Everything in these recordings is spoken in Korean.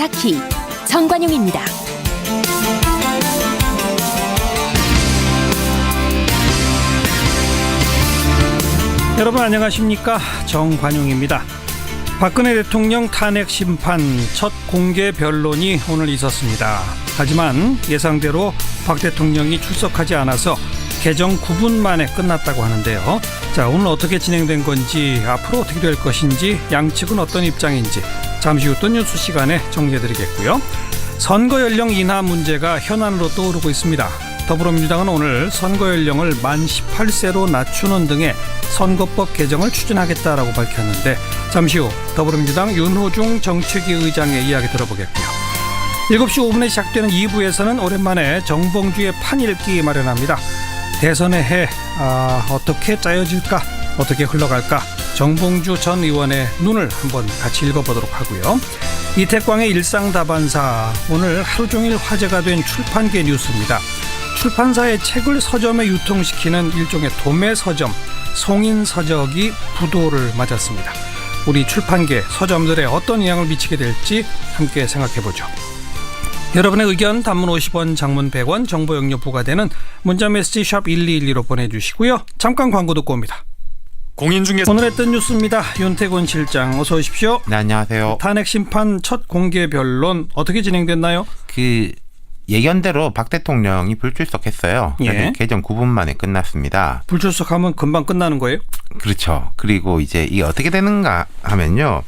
야사키 정관용입니다. 여러분 안녕하십니까? 정관용입니다. 박근혜 대통령 탄핵 심판 첫 공개 변론이 오늘 있었습니다. 하지만 예상대로 박 대통령이 출석하지 않아서 개정 9분 만에 끝났다고 하는데요. 자, 오늘 어떻게 진행된 건지, 앞으로 어떻게 될 것인지, 양측은 어떤 입장인지 잠시 후 또 뉴스 시간에 정리해드리겠고요. 선거 연령 인하 문제가 현안으로 떠오르고 있습니다. 더불어민주당은 오늘 선거 연령을 만 18세로 낮추는 등의 선거법 개정을 추진하겠다라고 밝혔는데, 잠시 후 더불어민주당 윤호중 정책위 의장의 이야기 들어보겠고요. 7시 5분에 시작되는 2부에서는 오랜만에 정봉주의 판읽기 마련합니다. 대선의 해 어떻게 짜여질까, 어떻게 흘러갈까, 정봉주 전 의원의 눈을 한번 같이 읽어보도록 하고요. 이태광의 일상다반사, 오늘 하루 종일 화제가 된 출판계 뉴스입니다. 출판사의 책을 서점에 유통시키는 일종의 도매 서점, 송인서적이 부도를 맞았습니다. 우리 출판계, 서점들에 어떤 영향을 미치게 될지 함께 생각해보죠. 여러분의 의견 단문 50원, 장문 100원, 정보 용료 부과되는 문자메시지 샵 1212로 보내주시고요. 잠깐 광고 듣고 옵니다. 공인중개사 오늘 했던 뉴스입니다. 윤태곤 실장 어서 오십시오. 네, 안녕하세요. 탄핵 심판 첫 공개 변론 어떻게 진행됐나요? 예견대로 박 대통령이 불출석했어요. 예. 개정 9분 만에 끝났습니다. 불출석하면 금방 끝나는 거예요? 그렇죠. 그리고 이제 이게 어떻게 되는가 하면요.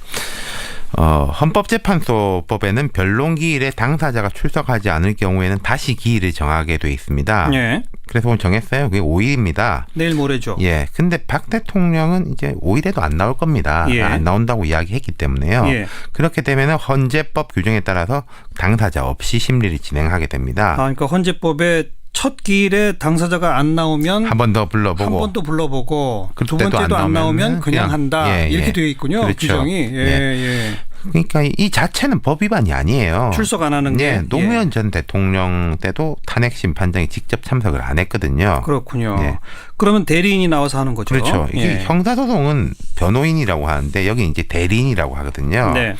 헌법재판소법에는 변론 기일에 당사자가 출석하지 않을 경우에는 다시 기일을 정하게 돼 있습니다. 예. 그래서 오늘 정했어요. 그게 5일입니다. 내일 모레죠. 예. 근데 박 대통령은 이제 5일에도 안 나올 겁니다. 예. 안 나온다고 이야기했기 때문에요. 예. 그렇게 되면 헌재법 규정에 따라서 당사자 없이 심리를 진행하게 됩니다. 그러니까 헌재법에 첫 기일에 당사자가 안 나오면 한 번 더 불러보고, 한 번 또 불러보고, 두 그때도 번째도 안 나오면 나오면은 그냥 한다. 예, 예. 이렇게 되어 있군요. 그렇죠. 규정이. 예, 예. 그러니까 이 자체는 법 위반이 아니에요. 출석 안 하는 게. 예, 노무현 전 대통령 때도 탄핵 심판장에 직접 참석을 안 했거든요. 그렇군요. 예. 그러면 대리인이 나와서 하는 거죠. 그렇죠. 이게 예. 형사소송은 변호인이라고 하는데 여기 이제 대리인이라고 하거든요. 네.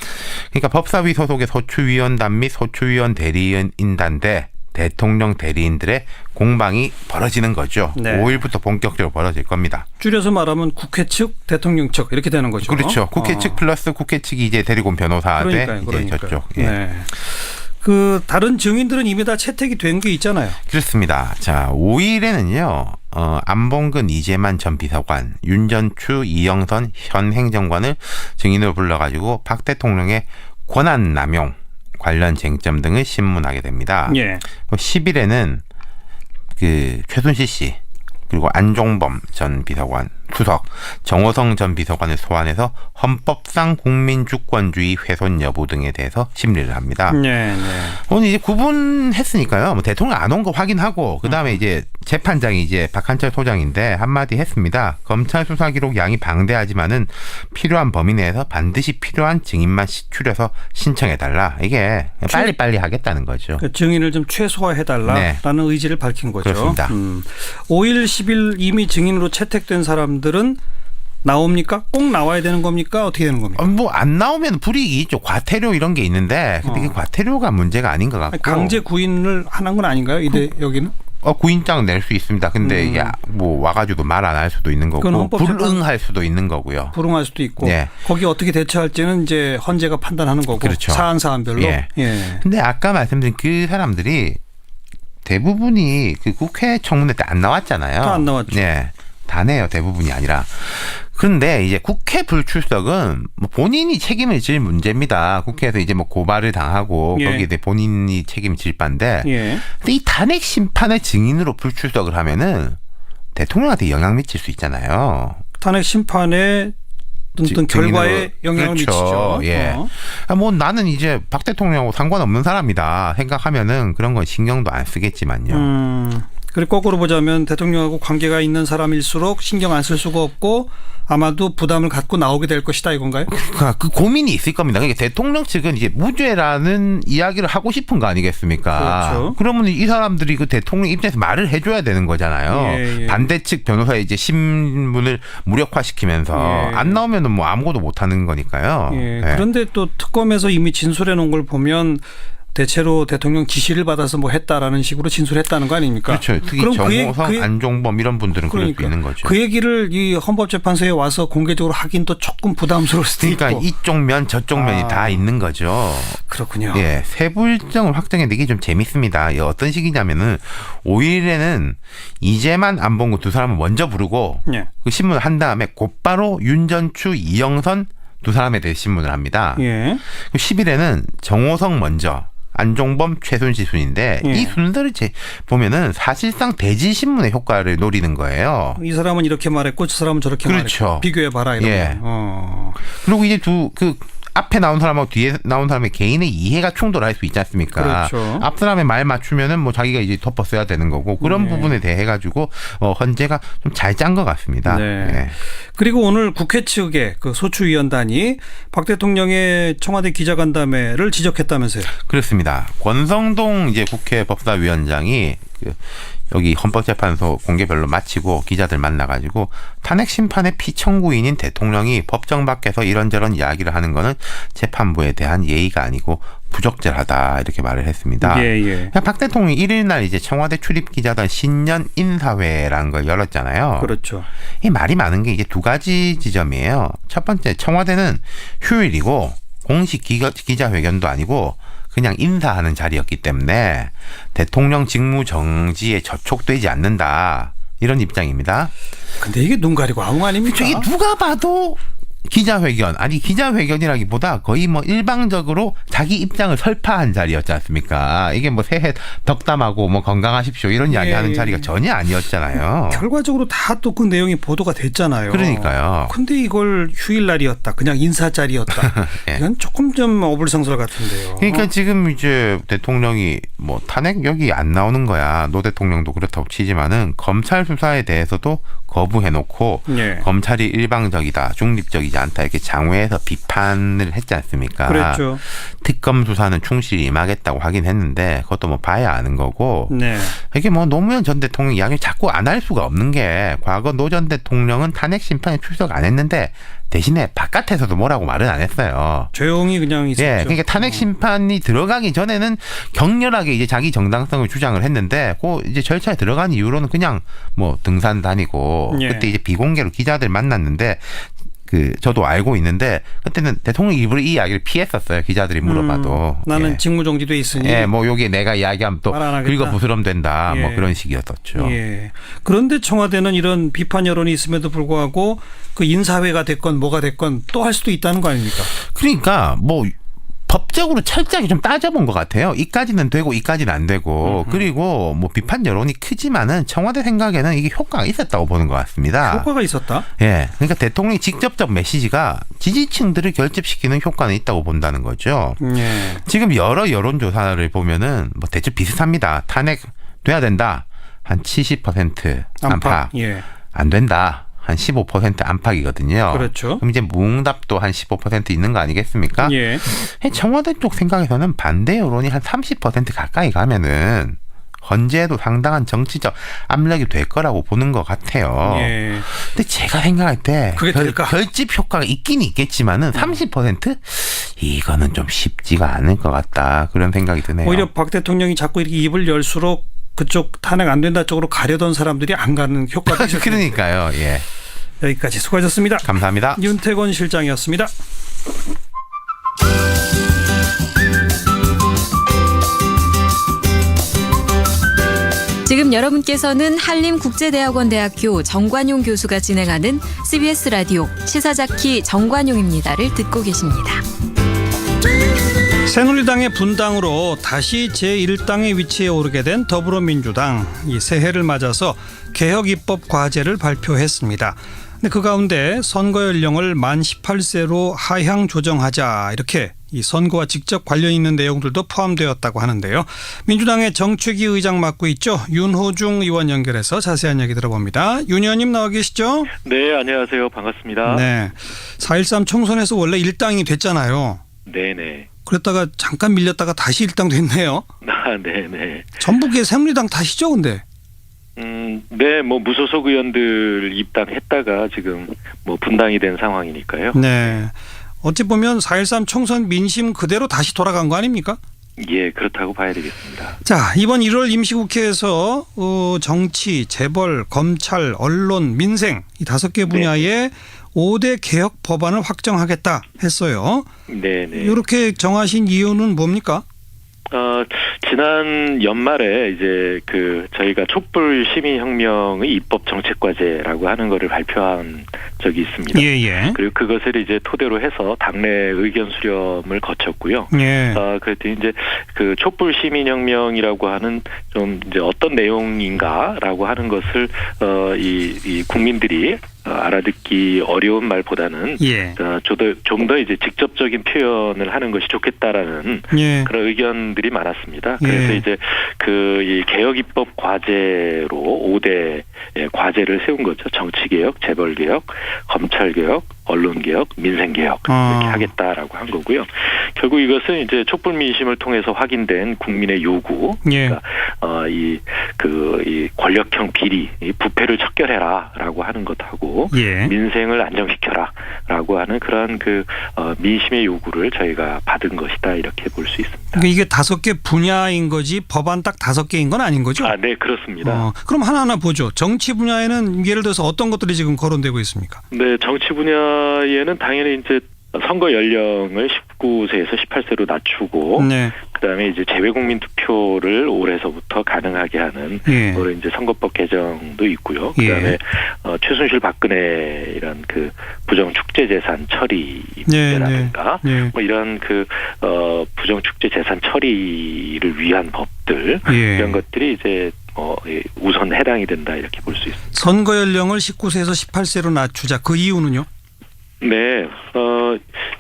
그러니까 법사위 소속의 소추위원단 및 소추위원 대리인단대 대통령 대리인들의 공방이 벌어지는 거죠. 네. 5일부터 본격적으로 벌어질 겁니다. 줄여서 말하면 국회 측, 대통령 측 이렇게 되는 거죠. 그렇죠. 국회 측 플러스 국회 측이 이제 대리고 변호사 대 이제 저쪽. 예. 네. 다른 증인들은 이미 다 채택이 된 게 있잖아요. 그렇습니다. 자, 5일에는요. 안봉근 이재만 전 비서관, 윤전추 이영선 현 행정관을 증인으로 불러가지고 박 대통령의 권한 남용 관련 쟁점 등을 신문하게 됩니다. 예. 10일에는 최순실 씨 그리고 안종범 전 비서관, 수석, 정호성 전 비서관을 소환해서 헌법상 국민주권주의 훼손 여부 등에 대해서 심리를 합니다. 네, 네. 오늘 이제 구분했으니까요. 뭐 대통령 안 온 거 확인하고 그 다음에 이제 재판장이 이제 박한철 소장인데 한마디 했습니다. 검찰 수사 기록 양이 방대하지만은 필요한 범위 내에서 반드시 필요한 증인만 추려서 신청해달라. 이게 빨리빨리 하겠다는 거죠. 그 증인을 좀 최소화해달라라는 네. 의지를 밝힌 거죠. 그렇습니다. 5일, 10일 이미 증인으로 채택된 사람들은 나옵니까? 꼭 나와야 되는 겁니까? 어떻게 되는 겁니까? 뭐 안 나오면 불이익이 있죠. 과태료 이런 게 있는데 근데 이게 과태료가 문제가 아닌 것 같고. 강제 구인을 하는 건 아닌가요? 여기는? 구인장 낼 수 있습니다. 근데 이게 뭐 와가지고 말 안 할 수도 있는 거고 불응할 수도 있는 거고요. 불응할 수도 있고. 네. 거기 어떻게 대처할지는 이제 헌재가 판단하는 거고. 그렇죠. 사안별로. 예. 예. 근데 아까 말씀드린 그 사람들이 대부분이 그 국회 청문회 때 안 나왔잖아요. 다 안 나왔죠. 네. 다네요. 대부분이 아니라. 그런데 이제 국회 불출석은 뭐 본인이 책임을 질 문제입니다. 국회에서 이제 뭐 고발을 당하고 예. 거기에 대해 본인이 책임을 질 바인데 예. 근데 이 탄핵 심판의 증인으로 불출석을 하면은 대통령한테 영향 미칠 수 있잖아요. 탄핵 심판에 어떤 결과에 영향을 그렇죠. 미치죠. 예. 뭐 나는 이제 박 대통령하고 상관없는 사람이다 생각하면은 그런 건 신경도 안 쓰겠지만요. 그리고 거꾸로 보자면 대통령하고 관계가 있는 사람일수록 신경 안 쓸 수가 없고 아마도 부담을 갖고 나오게 될 것이다 이건가요? 그 고민이 있을 겁니다. 그러니까 대통령 측은 이제 무죄라는 이야기를 하고 싶은 거 아니겠습니까? 그렇죠. 그러면 이 사람들이 그 대통령 입장에서 말을 해줘야 되는 거잖아요. 예. 반대 측 변호사의 이제 신문을 무력화시키면서 예. 안 나오면은 뭐 아무것도 못 하는 거니까요. 예. 예. 그런데 또 특검에서 이미 진술해 놓은 걸 보면 대체로 대통령 지시를 받아서 뭐 했다라는 식으로 진술했다는 거 아닙니까? 그렇죠. 특히 그럼 정호성, 안종범 이런 분들은 그럴 수 있는 거죠. 그 얘기를 이 헌법재판소에 와서 공개적으로 하긴 또 조금 부담스러울 수도 그러니까 있고. 이쪽 면 저쪽 면이 다 있는 거죠. 그렇군요. 예, 세부 일정을 확정해 내기 좀 재밌습니다. 이게 어떤 식이냐면은 5일에는 이재만 안봉구 두 사람을 먼저 부르고 예. 그 신문을 한 다음에 곧바로 윤전추, 이영선 두 사람에 대해 신문을 합니다. 예. 10일에는 정호성 먼저, 안종범, 최순실 순인데 예. 이 순서를 보면은 사실상 대지 신문의 효과를 노리는 거예요. 이 사람은 이렇게 말했고 저 사람은 저렇게 그렇죠. 말했고 비교해 봐라 이런 예. 거. 그리고 이제 그 앞에 나온 사람하고 뒤에 나온 사람의 개인의 이해가 충돌할 수 있지 않습니까? 그렇죠. 앞 사람의 말 맞추면은 뭐 자기가 이제 덮어 써야 되는 거고 그런 네. 부분에 대해 가지고 헌재가 좀 잘 짠 것 같습니다. 네. 예. 그리고 오늘 국회 측의 그 소추위원단이 박 대통령의 청와대 기자간담회를 지적했다면서요. 그렇습니다. 권성동 이제 국회 법사위원장이 여기 헌법재판소 공개 변론 마치고 기자들 만나가지고 탄핵 심판의 피청구인인 대통령이 법정 밖에서 이런저런 이야기를 하는 거는 재판부에 대한 예의가 아니고 부적절하다 이렇게 말을 했습니다. 예. 박 대통령이 1일 날 이제 청와대 출입 기자단 신년 인사회라는 걸 열었잖아요. 그렇죠. 이 말이 많은 게 이제 두 가지 지점이에요. 첫 번째, 청와대는 휴일이고 공식 기자회견도 아니고 그냥 인사하는 자리였기 때문에 대통령 직무 정지에 저촉되지 않는다. 이런 입장입니다. 근데 이게 눈 가리고 아무 아닙니까? 이게 누가 봐도 기자회견, 아니 기자회견이라기보다 거의 뭐 일방적으로 자기 입장을 설파한 자리였지 않습니까? 이게 뭐 새해 덕담하고 뭐 건강하십시오 이런 이야기하는 자리가 전혀 아니었잖아요. 결과적으로 다 또 그 내용이 보도가 됐잖아요. 그러니까요. 근데 이걸 휴일날이었다. 그냥 인사 자리였다. 예. 이건 조금 좀 어불성설 같은데요. 그러니까 지금 이제 대통령이 뭐 탄핵 여기 안 나오는 거야. 노 대통령도 그렇다고 치지만은 검찰 수사에 대해서도 거부해놓고 예. 검찰이 일방적이다, 중립적이지 않다 이렇게 장외에서 비판을 했지 않습니까? 그랬죠. 특검 수사는 충실히 임하겠다고 하긴 했는데 그것도 뭐 봐야 아는 거고. 네. 이게 뭐 노무현 전 대통령 이야기를 자꾸 안 할 수가 없는 게 과거 노 전 대통령은 탄핵 심판에 출석 안 했는데 대신에 바깥에서도 뭐라고 말은 안 했어요. 조용히 그냥 있었죠. 예, 그러니까 탄핵 심판이 들어가기 전에는 격렬하게 이제 자기 정당성을 주장을 했는데, 그 이제 절차에 들어간 이후로는 그냥 뭐 등산 다니고, 예. 그때 이제 비공개로 기자들 만났는데, 저도 알고 있는데 그때는 대통령 일부러 이 이야기를 피했었어요. 기자들이 물어봐도. 나는 예. 직무정지돼 있으니. 예, 뭐 여기 내가 이야기하면 또 말 안 하겠다. 긁어 부스럼 된다. 예. 뭐 그런 식이었었죠. 예. 그런데 청와대는 이런 비판 여론이 있음에도 불구하고 그 인사회가 됐건 뭐가 됐건 또 할 수도 있다는 거 아닙니까? 그러니까 뭐 법적으로 철저하게 좀 따져본 것 같아요. 이까지는 되고 이까지는 안 되고. 그리고 뭐 비판 여론이 크지만은 청와대 생각에는 이게 효과가 있었다고 보는 것 같습니다. 효과가 있었다? 예. 그러니까 대통령의 직접적 메시지가 지지층들을 결집시키는 효과는 있다고 본다는 거죠. 예. 지금 여러 여론조사를 보면은 뭐 대충 비슷합니다. 탄핵 돼야 된다. 한 70% 안팎. 예. 안 된다. 한 15% 안팎이거든요. 그렇죠. 그럼 이제 무응답도 한 15% 있는 거 아니겠습니까? 예. 청와대 쪽 생각에서는 반대 여론이 한 30% 가까이 가면은 헌재에도 상당한 정치적 압력이 될 거라고 보는 것 같아요. 예. 근데 제가 생각할 때 그게 될까? 결집 효과가 있긴 있겠지만은 30% 이거는 좀 쉽지가 않을 것 같다. 그런 생각이 드네요. 오히려 박 대통령이 자꾸 이렇게 입을 열수록 그쪽 탄핵 안 된다 쪽으로 가려던 사람들이 안 가는 효과도 있었죠. 그러니까요. 예. 여기까지 수고하셨습니다. 감사합니다. 윤태권 실장이었습니다. 지금 여러분께서는 한림국제대학원 대학교 정관용 교수가 진행하는 CBS 라디오 시사자키 정관용입니다를 듣고 계십니다. 새누리당의 분당으로 다시 제1당의 위치에 오르게 된 더불어민주당, 이 새해를 맞아서 개혁 입법 과제를 발표했습니다. 근데 그 가운데 선거 연령을 만 18세로 하향 조정하자 이렇게 이 선거와 직접 관련 있는 내용들도 포함되었다고 하는데요. 민주당의 정책위 의장 맡고 있죠. 윤호중 의원 연결해서 자세한 이야기 들어봅니다. 윤 의원님 나와 계시죠? 네, 안녕하세요. 반갑습니다. 네. 4.13 총선에서 원래 일당이 됐잖아요. 네네. 그랬다가 잠깐 밀렸다가 다시 일당 됐네요. 아, 네네. 전북의 새누리당 탓이죠, 근데? 네, 뭐 무소속 의원들 입당했다가 지금 뭐 분당이 된 상황이니까요. 네. 어찌 보면 4.13 총선 민심 그대로 다시 돌아간 거 아닙니까? 예, 그렇다고 봐야 되겠습니다. 자, 이번 1월 임시국회에서 정치, 재벌, 검찰, 언론, 민생 이 5개 분야의 5대 개혁 법안을 확정하겠다 했어요. 네네. 이렇게 정하신 이유는 뭡니까? 지난 연말에 이제 저희가 촛불 시민혁명의 입법 정책과제라고 하는 거를 발표한 적이 있습니다. 예. 그리고 그것을 이제 토대로 해서 당내 의견 수렴을 거쳤고요. 예. 그랬더니 이제 그 촛불 시민혁명이라고 하는 좀 이제 어떤 내용인가라고 하는 것을 이 국민들이 알아듣기 어려운 말보다는 예. 좀 더 이제 직접적인 표현을 하는 것이 좋겠다라는 예. 그런 의견들이 많았습니다. 그래서 이제 이 개혁 입법 과제로 5대 과제를 세운 거죠. 정치 개혁, 재벌 개혁, 검찰 개혁, 언론 개혁, 민생 개혁 이렇게 하겠다라고 한 거고요. 결국 이것은 이제 촛불 민심을 통해서 확인된 국민의 요구, 예. 그러니까 이 권력형 비리, 이 부패를 척결해라라고 하는 것하고 예. 민생을 안정시켜라라고 하는 그런 민심의 요구를 저희가 받은 것이다 이렇게 볼 수 있습니다. 그러니까 이게 5개 분야인 거지 법안 딱 5개인 건 아닌 거죠? 아, 네, 그렇습니다. 그럼 하나하나 보죠. 정치 분야에는 예를 들어서 어떤 것들이 지금 거론되고 있습니까? 네, 정치 분야에는 당연히 이제 선거 연령을 19세에서 18세로 낮추고, 네. 그다음에 이제 재외국민 투표를 올해서부터 가능하게 하는 예. 그런 이제 선거법 개정도 있고요. 그다음에 최순실 박근혜 이런 부정 축제 재산 처리 문제라든가 뭐 이런 부정 축제 재산 처리를 위한 법들 이런 것들이 이제 우선 해당이 된다 이렇게 볼 수 있습니다. 선거 연령을 19세에서 18세로 낮추자. 그 이유는요? 네,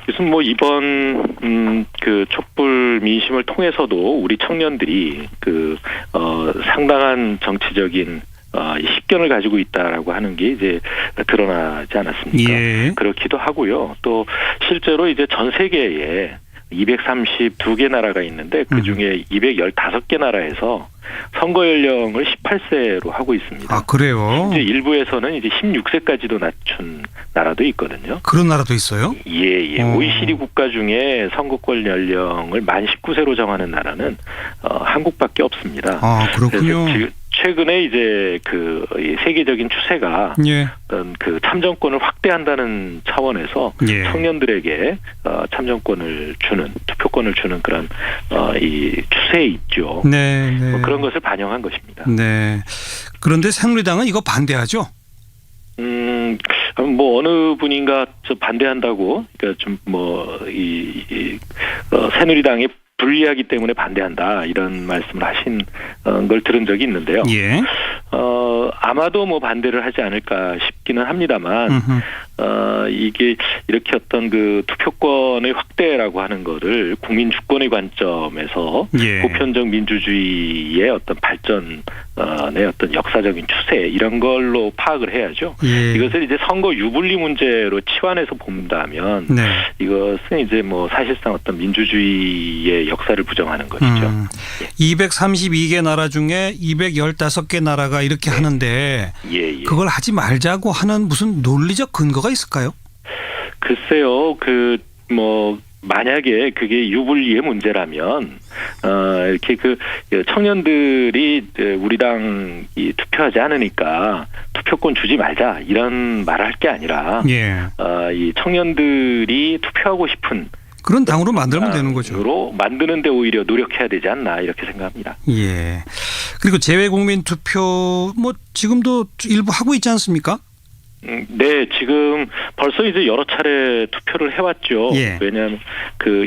무슨 뭐 이번 촛불 민심을 통해서도 우리 청년들이 상당한 정치적인 식견을 가지고 있다라고 하는 게 이제 드러나지 않았습니까? 예. 그렇기도 하고요. 또 실제로 이제 전 세계에 232개 나라가 있는데 그 중에 215개 나라에서 선거 연령을 18세로 하고 있습니다. 아, 그래요? 이제 일부에서는 이제 16세까지도 낮춘 나라도 있거든요. 그런 나라도 있어요? 예. OECD 국가 중에 선거권 연령을 만 19세로 정하는 나라는 한국밖에 없습니다. 아, 그렇군요. 그래서 최근에 이제 이 세계적인 추세가 어떤 참정권을 확대한다는 차원에서 청년들에게 참정권을 주는, 투표권을 주는 그런 이 추세에 있죠. 네. 뭐 그런 것을 반영한 것입니다. 네. 그런데 새누리당은 이거 반대하죠? 뭐 어느 분인가 반대한다고, 그러니까 좀 새누리당이 불리하기 때문에 반대한다 이런 말씀을 하신 걸 들은 적이 있는데요. 예. 아마도 뭐 반대를 하지 않을까 싶기는 합니다만 이게 이렇게 어떤 투표권의 확대라고 하는 거를 국민 주권의 관점에서 보편적 민주주의의 어떤 발전의 어떤 역사적인 추세 이런 걸로 파악을 해야죠. 이것을 이제 선거 유불리 문제로 치환해서 본다면 이것은 이제 뭐 사실상 어떤 민주주의의 역사를 부정하는 것이죠. 232개 나라 중에 215개 나라가 이렇게 하는데 그걸 하지 말자고 하는 무슨 논리적 근거가 있을까요? 글쎄요. 만약에 그게 유불리의 문제라면 이렇게 청년들이 우리 당이 투표하지 않으니까 투표권 주지 말자 이런 말을 할 게 아니라 이 청년들이 투표하고 싶은 그런 당으로 만들면 되는 거죠. 만드는데 오히려 노력해야 되지 않나 이렇게 생각합니다. 예. 그리고 재외국민 투표 뭐 지금도 일부 하고 있지 않습니까? 네, 지금 벌써 이제 여러 차례 투표를 해왔죠. 예. 왜냐하면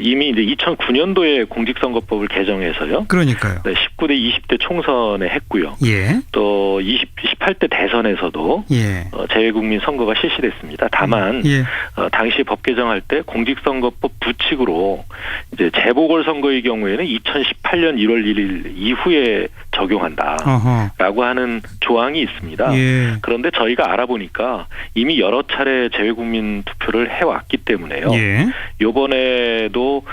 이미 이제 2009년도에 공직선거법을 개정해서요. 그러니까요. 네, 19대, 20대 총선에 했고요. 예. 또 18대 대선에서도 예. 재외국민 선거가 실시됐습니다. 다만 예. 당시 법 개정할 때 공직선거법 부칙으로 이제 재보궐선거의 경우에는 2018년 1월 1일 이후에 적용한다라고 어허. 하는 조항이 있습니다. 예. 그런데 저희가 알아보니까 이미 여러 차례 재외국민 투표를 해왔기 때문에요. 예. 이번에도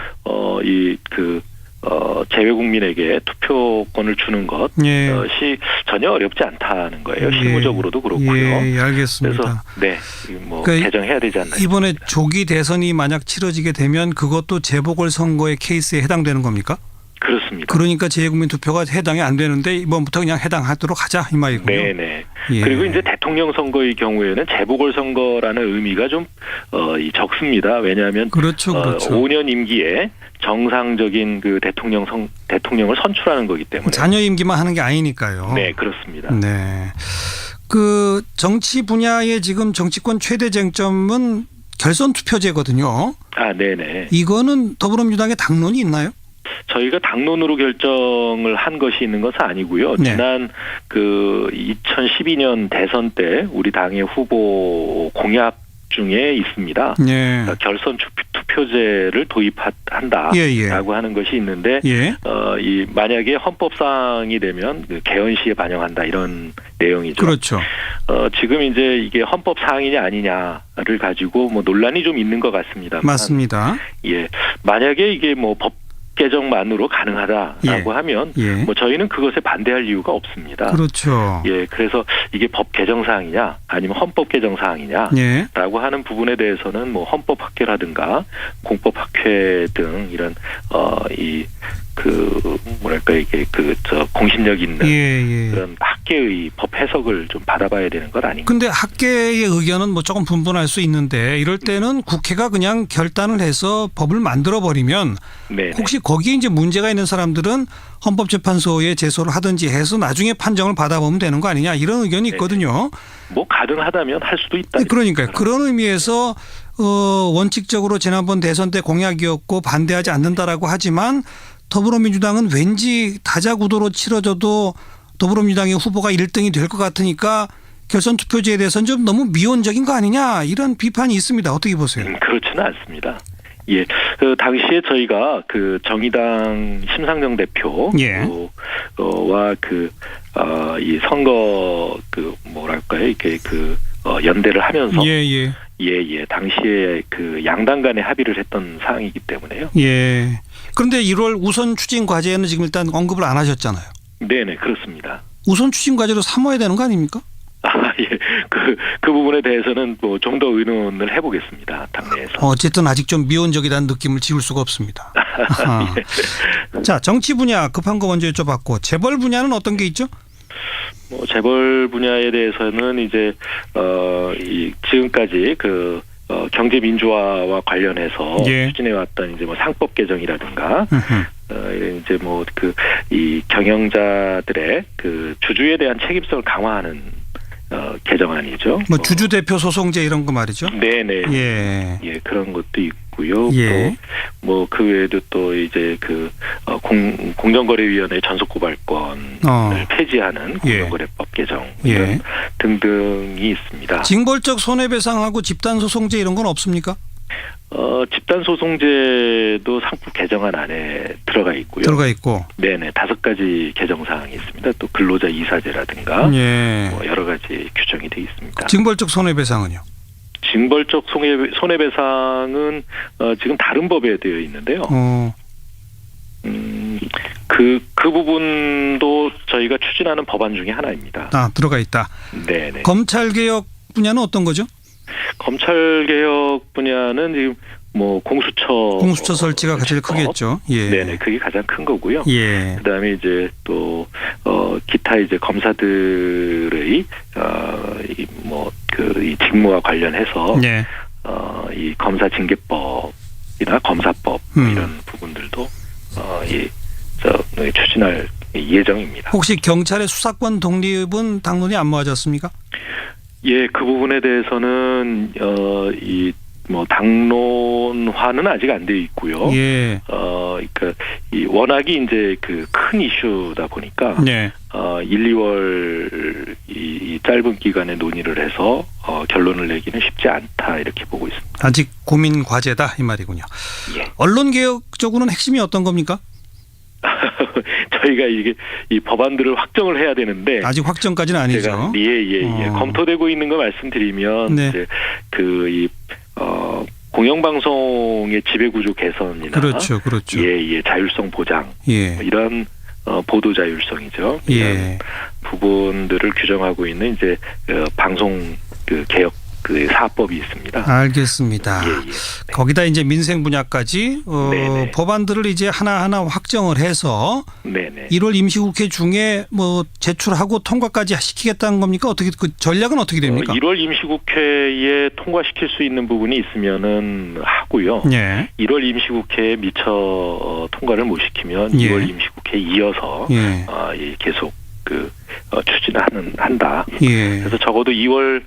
재외국민에게 투표권을 주는 예. 것이 전혀 어렵지 않다는 거예요. 실무적으로도 그렇고요. 예, 알겠습니다. 그래서 뭐 그러니까 개정해야 되지 않나. 이번에 조기 대선이 만약 치러지게 되면 그것도 재보궐선거의 케이스에 해당되는 겁니까? 그렇습니다. 그러니까 재외국민 투표가 해당이 안 되는데 이번부터 그냥 해당하도록 하자 이 말이군요. 네네. 예. 그리고 이제 대통령 선거의 경우에는 재보궐선거라는 의미가 좀 적습니다. 왜냐하면 그렇죠. 5년 임기에 정상적인 그 대통령을 선출하는 거기 때문에. 자녀 임기만 하는 게 아니니까요. 네, 그렇습니다. 네. 그 정치 분야의 지금 정치권 최대 쟁점은 결선 투표제거든요. 아, 네네. 이거는 더불어민주당의 당론이 있나요? 저희가 당론으로 결정을 한 것이 있는 것은 아니고요. 네. 지난 2012년 대선 때 우리 당의 후보 공약 중에 있습니다. 네. 그러니까 결선 투표제를 도입한다라고 예. 하는 것이 있는데 예. 만약에 헌법상이 되면 개헌 시에 반영한다 이런 내용이죠. 그렇죠. 지금 이제 이게 헌법 사항이냐 아니냐를 가지고 뭐 논란이 좀 있는 것 같습니다. 맞습니다. 예, 만약에 이게 뭐 법 개정만으로 가능하다라고 하면 뭐 저희는 그것에 반대할 이유가 없습니다. 그렇죠. 예, 그래서 이게 법 개정 사항이냐 아니면 헌법 개정 사항이냐라고 하는 부분에 대해서는 뭐 헌법학회라든가 공법학회 등 이런 공신력 있는 그런 학계의 법 해석을 좀 받아봐야 되는 것 아닌가. 근데 학계의 의견은 뭐 조금 분분할 수 있는데 이럴 때는 국회가 그냥 결단을 해서 법을 만들어 버리면 혹시 거기에 이제 문제가 있는 사람들은 헌법재판소에 제소를 하든지 해서 나중에 판정을 받아보면 되는 거 아니냐 이런 의견이 있거든요. 뭐 가능하다면 할 수도 있다. 그러니까요. 그런 의미에서 원칙적으로 지난번 대선 때 공약이었고 반대하지 않는다라고 하지만 더불어민주당은 왠지 다자구도로 치러져도 더불어민주당의 후보가 1등이 될 것 같으니까 결선 투표제에 대해서는 좀 너무 미온적인 거 아니냐 이런 비판이 있습니다. 어떻게 보세요? 그렇지는 않습니다. 예, 당시에 저희가 정의당 심상정 대표와 이 선거 이렇게 연대를 하면서 당시에 양당 간에 합의를 했던 사항이기 때문에요. 예. 그런데 1월 우선 추진 과제는 지금 일단 언급을 안 하셨잖아요. 네네, 그렇습니다. 우선 추진 과제로 삼아야 되는 거 아닙니까? 예. 그 부분에 대해서는 뭐 좀 더 의논을 해보겠습니다. 당내에서. 어쨌든 아직 좀 미온적이라는 느낌을 지울 수가 없습니다. 예. 자, 정치 분야 급한 거 먼저 여쭤봤고 재벌 분야는 어떤 게 있죠? 뭐 재벌 분야에 대해서는 이제 지금까지 경제 민주화와 관련해서 추진해왔던 이제 뭐 상법 개정이라든가 이제 뭐 이 경영자들의 주주에 대한 책임성을 강화하는 개정안이죠. 뭐 주주 대표 소송제 이런 거 말이죠. 네네. 예, 그런 것도 있고요. 또 뭐 그 외에도 또 이제 공정거래위원회 전속고발권을 폐지하는 공정거래법 개정 이런 등등이 있습니다. 징벌적 손해배상하고 집단소송제 이런 건 없습니까? 집단소송제도 상법 개정안 안에 들어가 있고요. 들어가 있고. 네네, 5가지 개정 사항이 있습니다. 또 근로자 이사제라든가 뭐 여러 가지 규정이 되어 있습니다. 징벌적 손해배상은요? 징벌적 손해배상은 지금 다른 법에 되어 있는데요. 그 부분도 저희가 추진하는 법안 중에 하나입니다. 들어가 있다. 네네. 검찰개혁 분야는 어떤 거죠? 검찰개혁 분야는 지금 뭐 공수처 설치가 가장 크겠죠. 네네, 그게 가장 큰 거고요. 그다음에 이제 또 기타 이제 검사들의 이 직무와 관련해서 이 검사 징계법이나 검사법 이런 부분들도 추진할 예정입니다. 혹시 경찰의 수사권 독립은 당론이 안 모아졌습니까? 예, 그 부분에 대해서는 이 뭐 당론화는 아직 안 돼 있고요. 예. 그러니까 이 워낙이 이제 그 큰 이슈다 보니까 네. 1, 2월 이 짧은 기간에 논의를 해서 결론을 내기는 쉽지 않다 이렇게 보고 있습니다. 아직 고민 과제다 이 말이군요. 예. 언론 개혁적으로는 핵심이 어떤 겁니까? 저희가 이게 이 법안들을 확정을 해야 되는데 아직 확정까지는 아니죠. 제가 예. 검토되고 있는 거 말씀드리면 네. 이제 그 공영방송의 지배구조 개선이나 그렇죠. 예, 자율성 보장 예. 이런 보도 자율성이죠. 예. 이런 부분들을 규정하고 있는 이제 방송 그 개혁 그 사법이 있습니다. 알겠습니다. 예. 거기다 이제 민생 분야까지 네네. 법안들을 이제 하나하나 확정을 해서 네네. 1월 임시국회 중에 뭐 제출하고 통과까지 시키겠다는 겁니까? 어떻게 그 전략은 어떻게 됩니까? 1월 임시국회에 통과시킬 수 있는 부분이 있으면은 하고요. 예. 1월 임시국회에 미처 통과를 못 시키면 예. 2월 임시국회에 이어서 예. 계속 추진한다. 예. 그래서 적어도 2월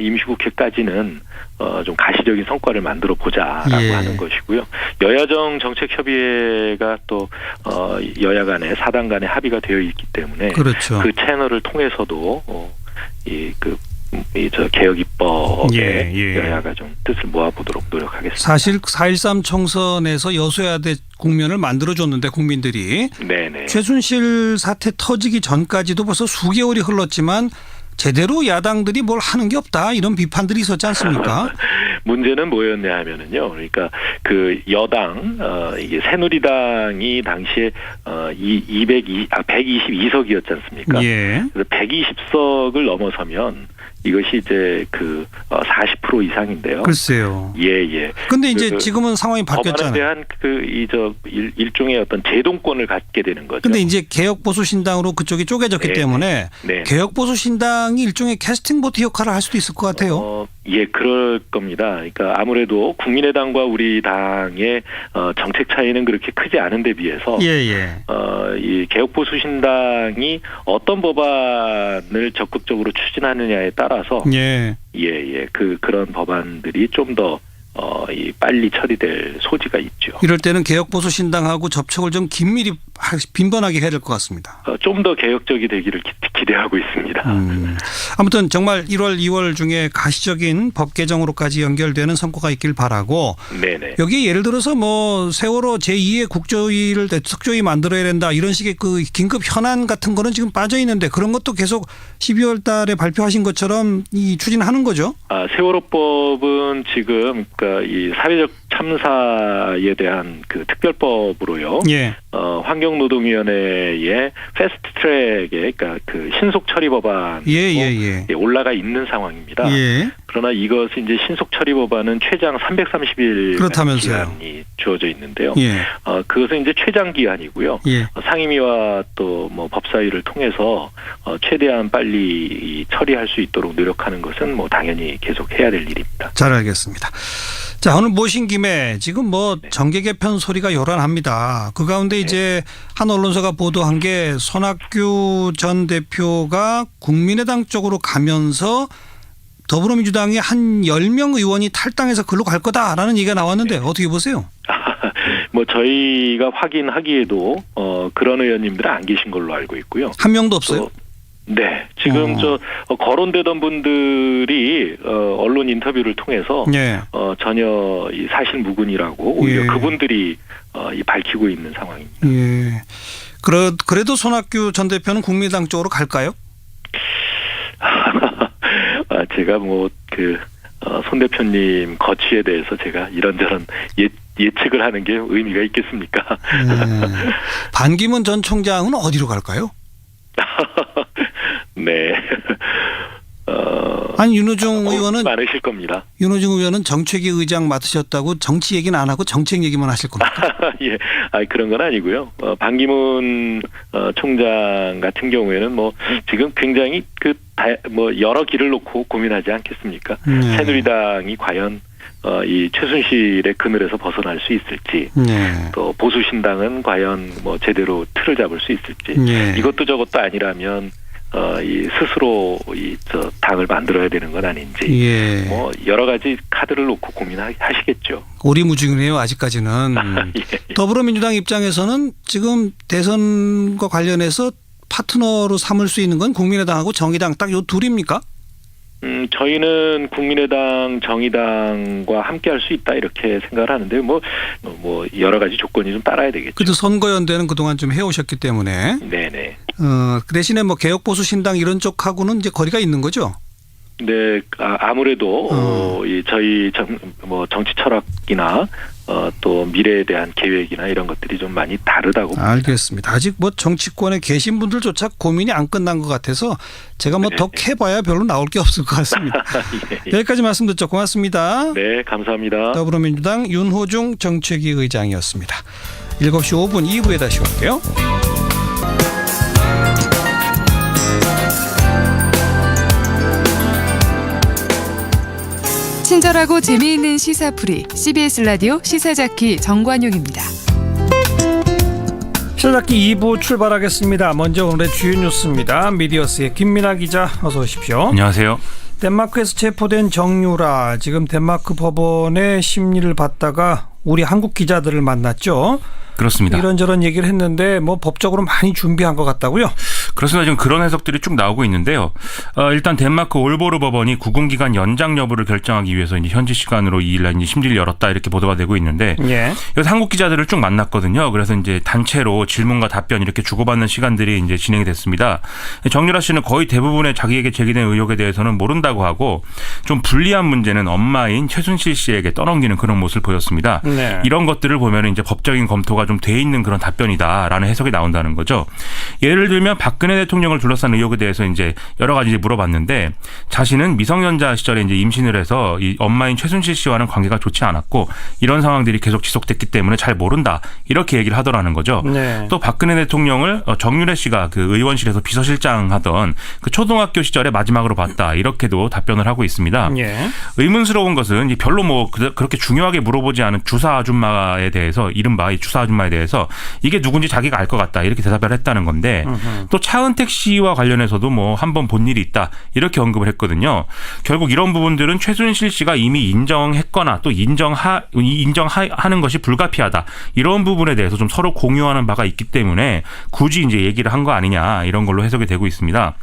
임시국회까지는 좀 가시적인 성과를 만들어 보자라고 예. 하는 것이고요. 여야정 정책협의회가 또 여야 간에 사당 간에 합의가 되어 있기 때문에 그렇죠. 그 채널을 통해서도 저 개혁 입법에 예. 여야가 좀 뜻을 모아보도록 노력하겠습니다. 사실 4.13 총선에서 여소야대 국면을 만들어줬는데 국민들이 네네. 최순실 사태 터지기 전까지도 벌써 수개월이 흘렀지만 제대로 야당들이 뭘 하는 게 없다 이런 비판들이 있었지 않습니까? 문제는 뭐였냐 하면은요. 그러니까 그 여당 이게 새누리당이 당시에 122석이었지 않습니까? 예. 그래서 120석을 넘어서면 이것이 이제 그 40% 이상인데요. 글쎄요. 예. 근데 이제 지금은 상황이 법안에 바뀌었잖아요. 대한 일종의 어떤 제동권을 갖게 되는 거죠. 근데 이제 개혁보수신당으로 그쪽이 쪼개졌기 네. 때문에 네. 개혁보수신당이 일종의 캐스팅 보트 역할을 할 수도 있을 것 같아요. 예, 그럴 겁니다. 그러니까 아무래도 국민의당과 우리 당의 정책 차이는 그렇게 크지 않은데 비해서 예. 이 개혁보수신당이 어떤 법안을 적극적으로 추진하느냐에 따라서 예. 그런 법안들이 좀 더 빨리 처리될 소지가 있죠. 이럴 때는 개혁보수신당하고 접촉을 좀 긴밀히 빈번하게 해야 될 것 같습니다. 좀 더 개혁적이 되기를 기대하고 있습니다. 아무튼 정말 1월, 2월 중에 가시적인 법 개정으로까지 연결되는 성과가 있길 바라고. 네네. 여기에 예를 들어서 뭐 세월호 제2의 국조위를 특조위 만들어야 된다 이런 식의 그 긴급 현안 같은 거는 지금 빠져 있는데 그런 것도 계속 12월 달에 발표하신 것처럼 추진하는 거죠? 세월호법은 지금 그러니까 이 사회적 참사에 대한 그 특별법으로요. 예. 환경노동위원회의 패스트트랙에 그러니까 그 신속 처리 법안 올라가 있는 상황입니다. 예. 그러나 이것은 이제 신속 처리 법안은 최장 330일 그렇다면서요. 기한이 주어져 있는데요. 예. 그것은 이제 최장 기한이고요. 예. 상임위와 또 뭐 법사위를 통해서 최대한 빨리 처리할 수 있도록 노력하는 것은 뭐 당연히 계속 해야 될 일입니다. 잘 알겠습니다. 자, 오늘 모신 김에 지금 뭐 정계 개편 소리가 요란합니다. 그 가운데 이제 한 언론사가 보도한 게 손학규 전 대표가 국민의당 쪽으로 가면서 더불어민주당의 한 10명 의원이 탈당해서 글로 갈 거다라는 얘기가 나왔는데 어떻게 보세요? 뭐 저희가 확인하기에도 그런 의원님들은 안 계신 걸로 알고 있고요. 한 명도 없어요? 네. 지금 거론되던 분들이 언론 인터뷰를 통해서 전혀 이 사실 무근이라고 오히려 그분들이 밝히고 있는 상황입니다. 예. 그래도 손학규 전 대표는 국민의당 쪽으로 갈까요? 제가 손 대표님 거취에 대해서 제가 이런저런 예측을 하는 게 의미가 있겠습니까? 반기문 전 총장은 어디로 갈까요? 네. 아니 윤호중 의원은 많으실 겁니다. 윤호중 의원은 정책위 의장 맡으셨다고 정치 얘기는 안 하고 정책 얘기만 하실 겁니까? 예, 그런 건 아니고요. 반기문 총장 같은 경우에는 뭐 지금 굉장히 여러 길을 놓고 고민하지 않겠습니까? 새누리당이 과연 이 최순실의 그늘에서 벗어날 수 있을지, 또 보수신당은 과연 뭐 제대로 틀을 잡을 수 있을지, 이것도 저것도 아니라면 이 스스로 저 당을 만들어야 되는 건 아닌지 예. 뭐 여러 가지 카드를 놓고 고민하시겠죠. 오리무중이네요. 아직까지는. 예. 더불어민주당 입장에서는 지금 대선과 관련해서 파트너로 삼을 수 있는 건 국민의당하고 정의당 딱 요 둘입니까? 저희는 국민의당, 정의당과 함께할 수 있다 이렇게 생각을 하는데 뭐 여러 가지 조건이 좀 따라야 되겠죠. 그래도 선거연대는 그동안 좀 해오셨기 때문에. 네네. 그 대신에 뭐 개혁보수신당 이런 쪽하고는 이제 거리가 있는 거죠. 네, 아무래도 저희 정치 철학이나 또 미래에 대한 계획이나 이런 것들이 좀 많이 다르다고. 알겠습니다. 아직 뭐 정치권에 계신 분들조차 고민이 안 끝난 것 같아서 제가 뭐 더 캐봐야 별로 나올 게 없을 것 같습니다. 예. 여기까지 말씀 듣죠. 고맙습니다. 네, 감사합니다. 더불어민주당 윤호중 정책위 의장이었습니다. 7시 5분 2부에 다시 올게요. 친절하고 재미있는 시사풀이 CBS 라디오 시사자키 정관용입니다. 시사자키 2부 출발하겠습니다. 먼저 오늘의 주요 뉴스입니다. 미디어스의 김민아 기자 어서 오십시오. 안녕하세요. 덴마크에서 체포된 정유라 지금 덴마크 법원에 심리를 받다가 우리 한국 기자들을 만났죠. 그렇습니다. 이런저런 얘기를 했는데 뭐 법적으로 많이 준비한 것 같다고요? 그렇습니다. 지금 그런 해석들이 쭉 나오고 있는데요. 일단 덴마크 올보르 법원이 구금기간 연장 여부를 결정하기 위해서 이제 현지 시간으로 2일 이제 심리를 열었다 이렇게 보도가 되고 있는데 예. 여기서 한국 기자들을 쭉 만났거든요. 그래서 이제 단체로 질문과 답변 이렇게 주고받는 시간들이 이제 진행이 됐습니다. 정유라 씨는 거의 대부분의 자기에게 제기된 의혹에 대해서는 모른다고 하고 좀 불리한 문제는 엄마인 최순실 씨에게 떠넘기는 그런 모습을 보였습니다. 네. 이런 것들을 보면 이제 법적인 검토가 좀 돼 있는 그런 답변이다라는 해석이 나온다는 거죠. 예를 들면 박근혜 대통령을 둘러싼 의혹에 대해서 이제 여러 가지 물어봤는데 자신은 미성년자 시절에 이제 임신을 해서 이 엄마인 최순실 씨와는 관계가 좋지 않았고 이런 상황들이 계속 지속됐기 때문에 잘 모른다 이렇게 얘기를 하더라는 거죠. 네. 또 박근혜 대통령을 정유래 씨가 그 의원실에서 비서실장 하던 그 초등학교 시절에 마지막으로 봤다 이렇게도 답변을 하고 있습니다. 예. 의문스러운 것은 별로 뭐 그렇게 중요하게 물어보지 않은 주사 아줌마에 대해서 이른바 이 주사 아줌마에 대해서 이게 누군지 자기가 알 것 같다 이렇게 대답을 했다는 건데 또 차은택 씨와 관련해서도 뭐 한 번 본 일이 있다 이렇게 언급을 했거든요. 결국 이런 부분들은 최순실 씨가 이미 인정했거나 또 인정하는 것이 불가피하다 이런 부분에 대해서 좀 서로 공유하는 바가 있기 때문에 굳이 이제 얘기를 한 거 아니냐 이런 걸로 해석이 되고 있습니다.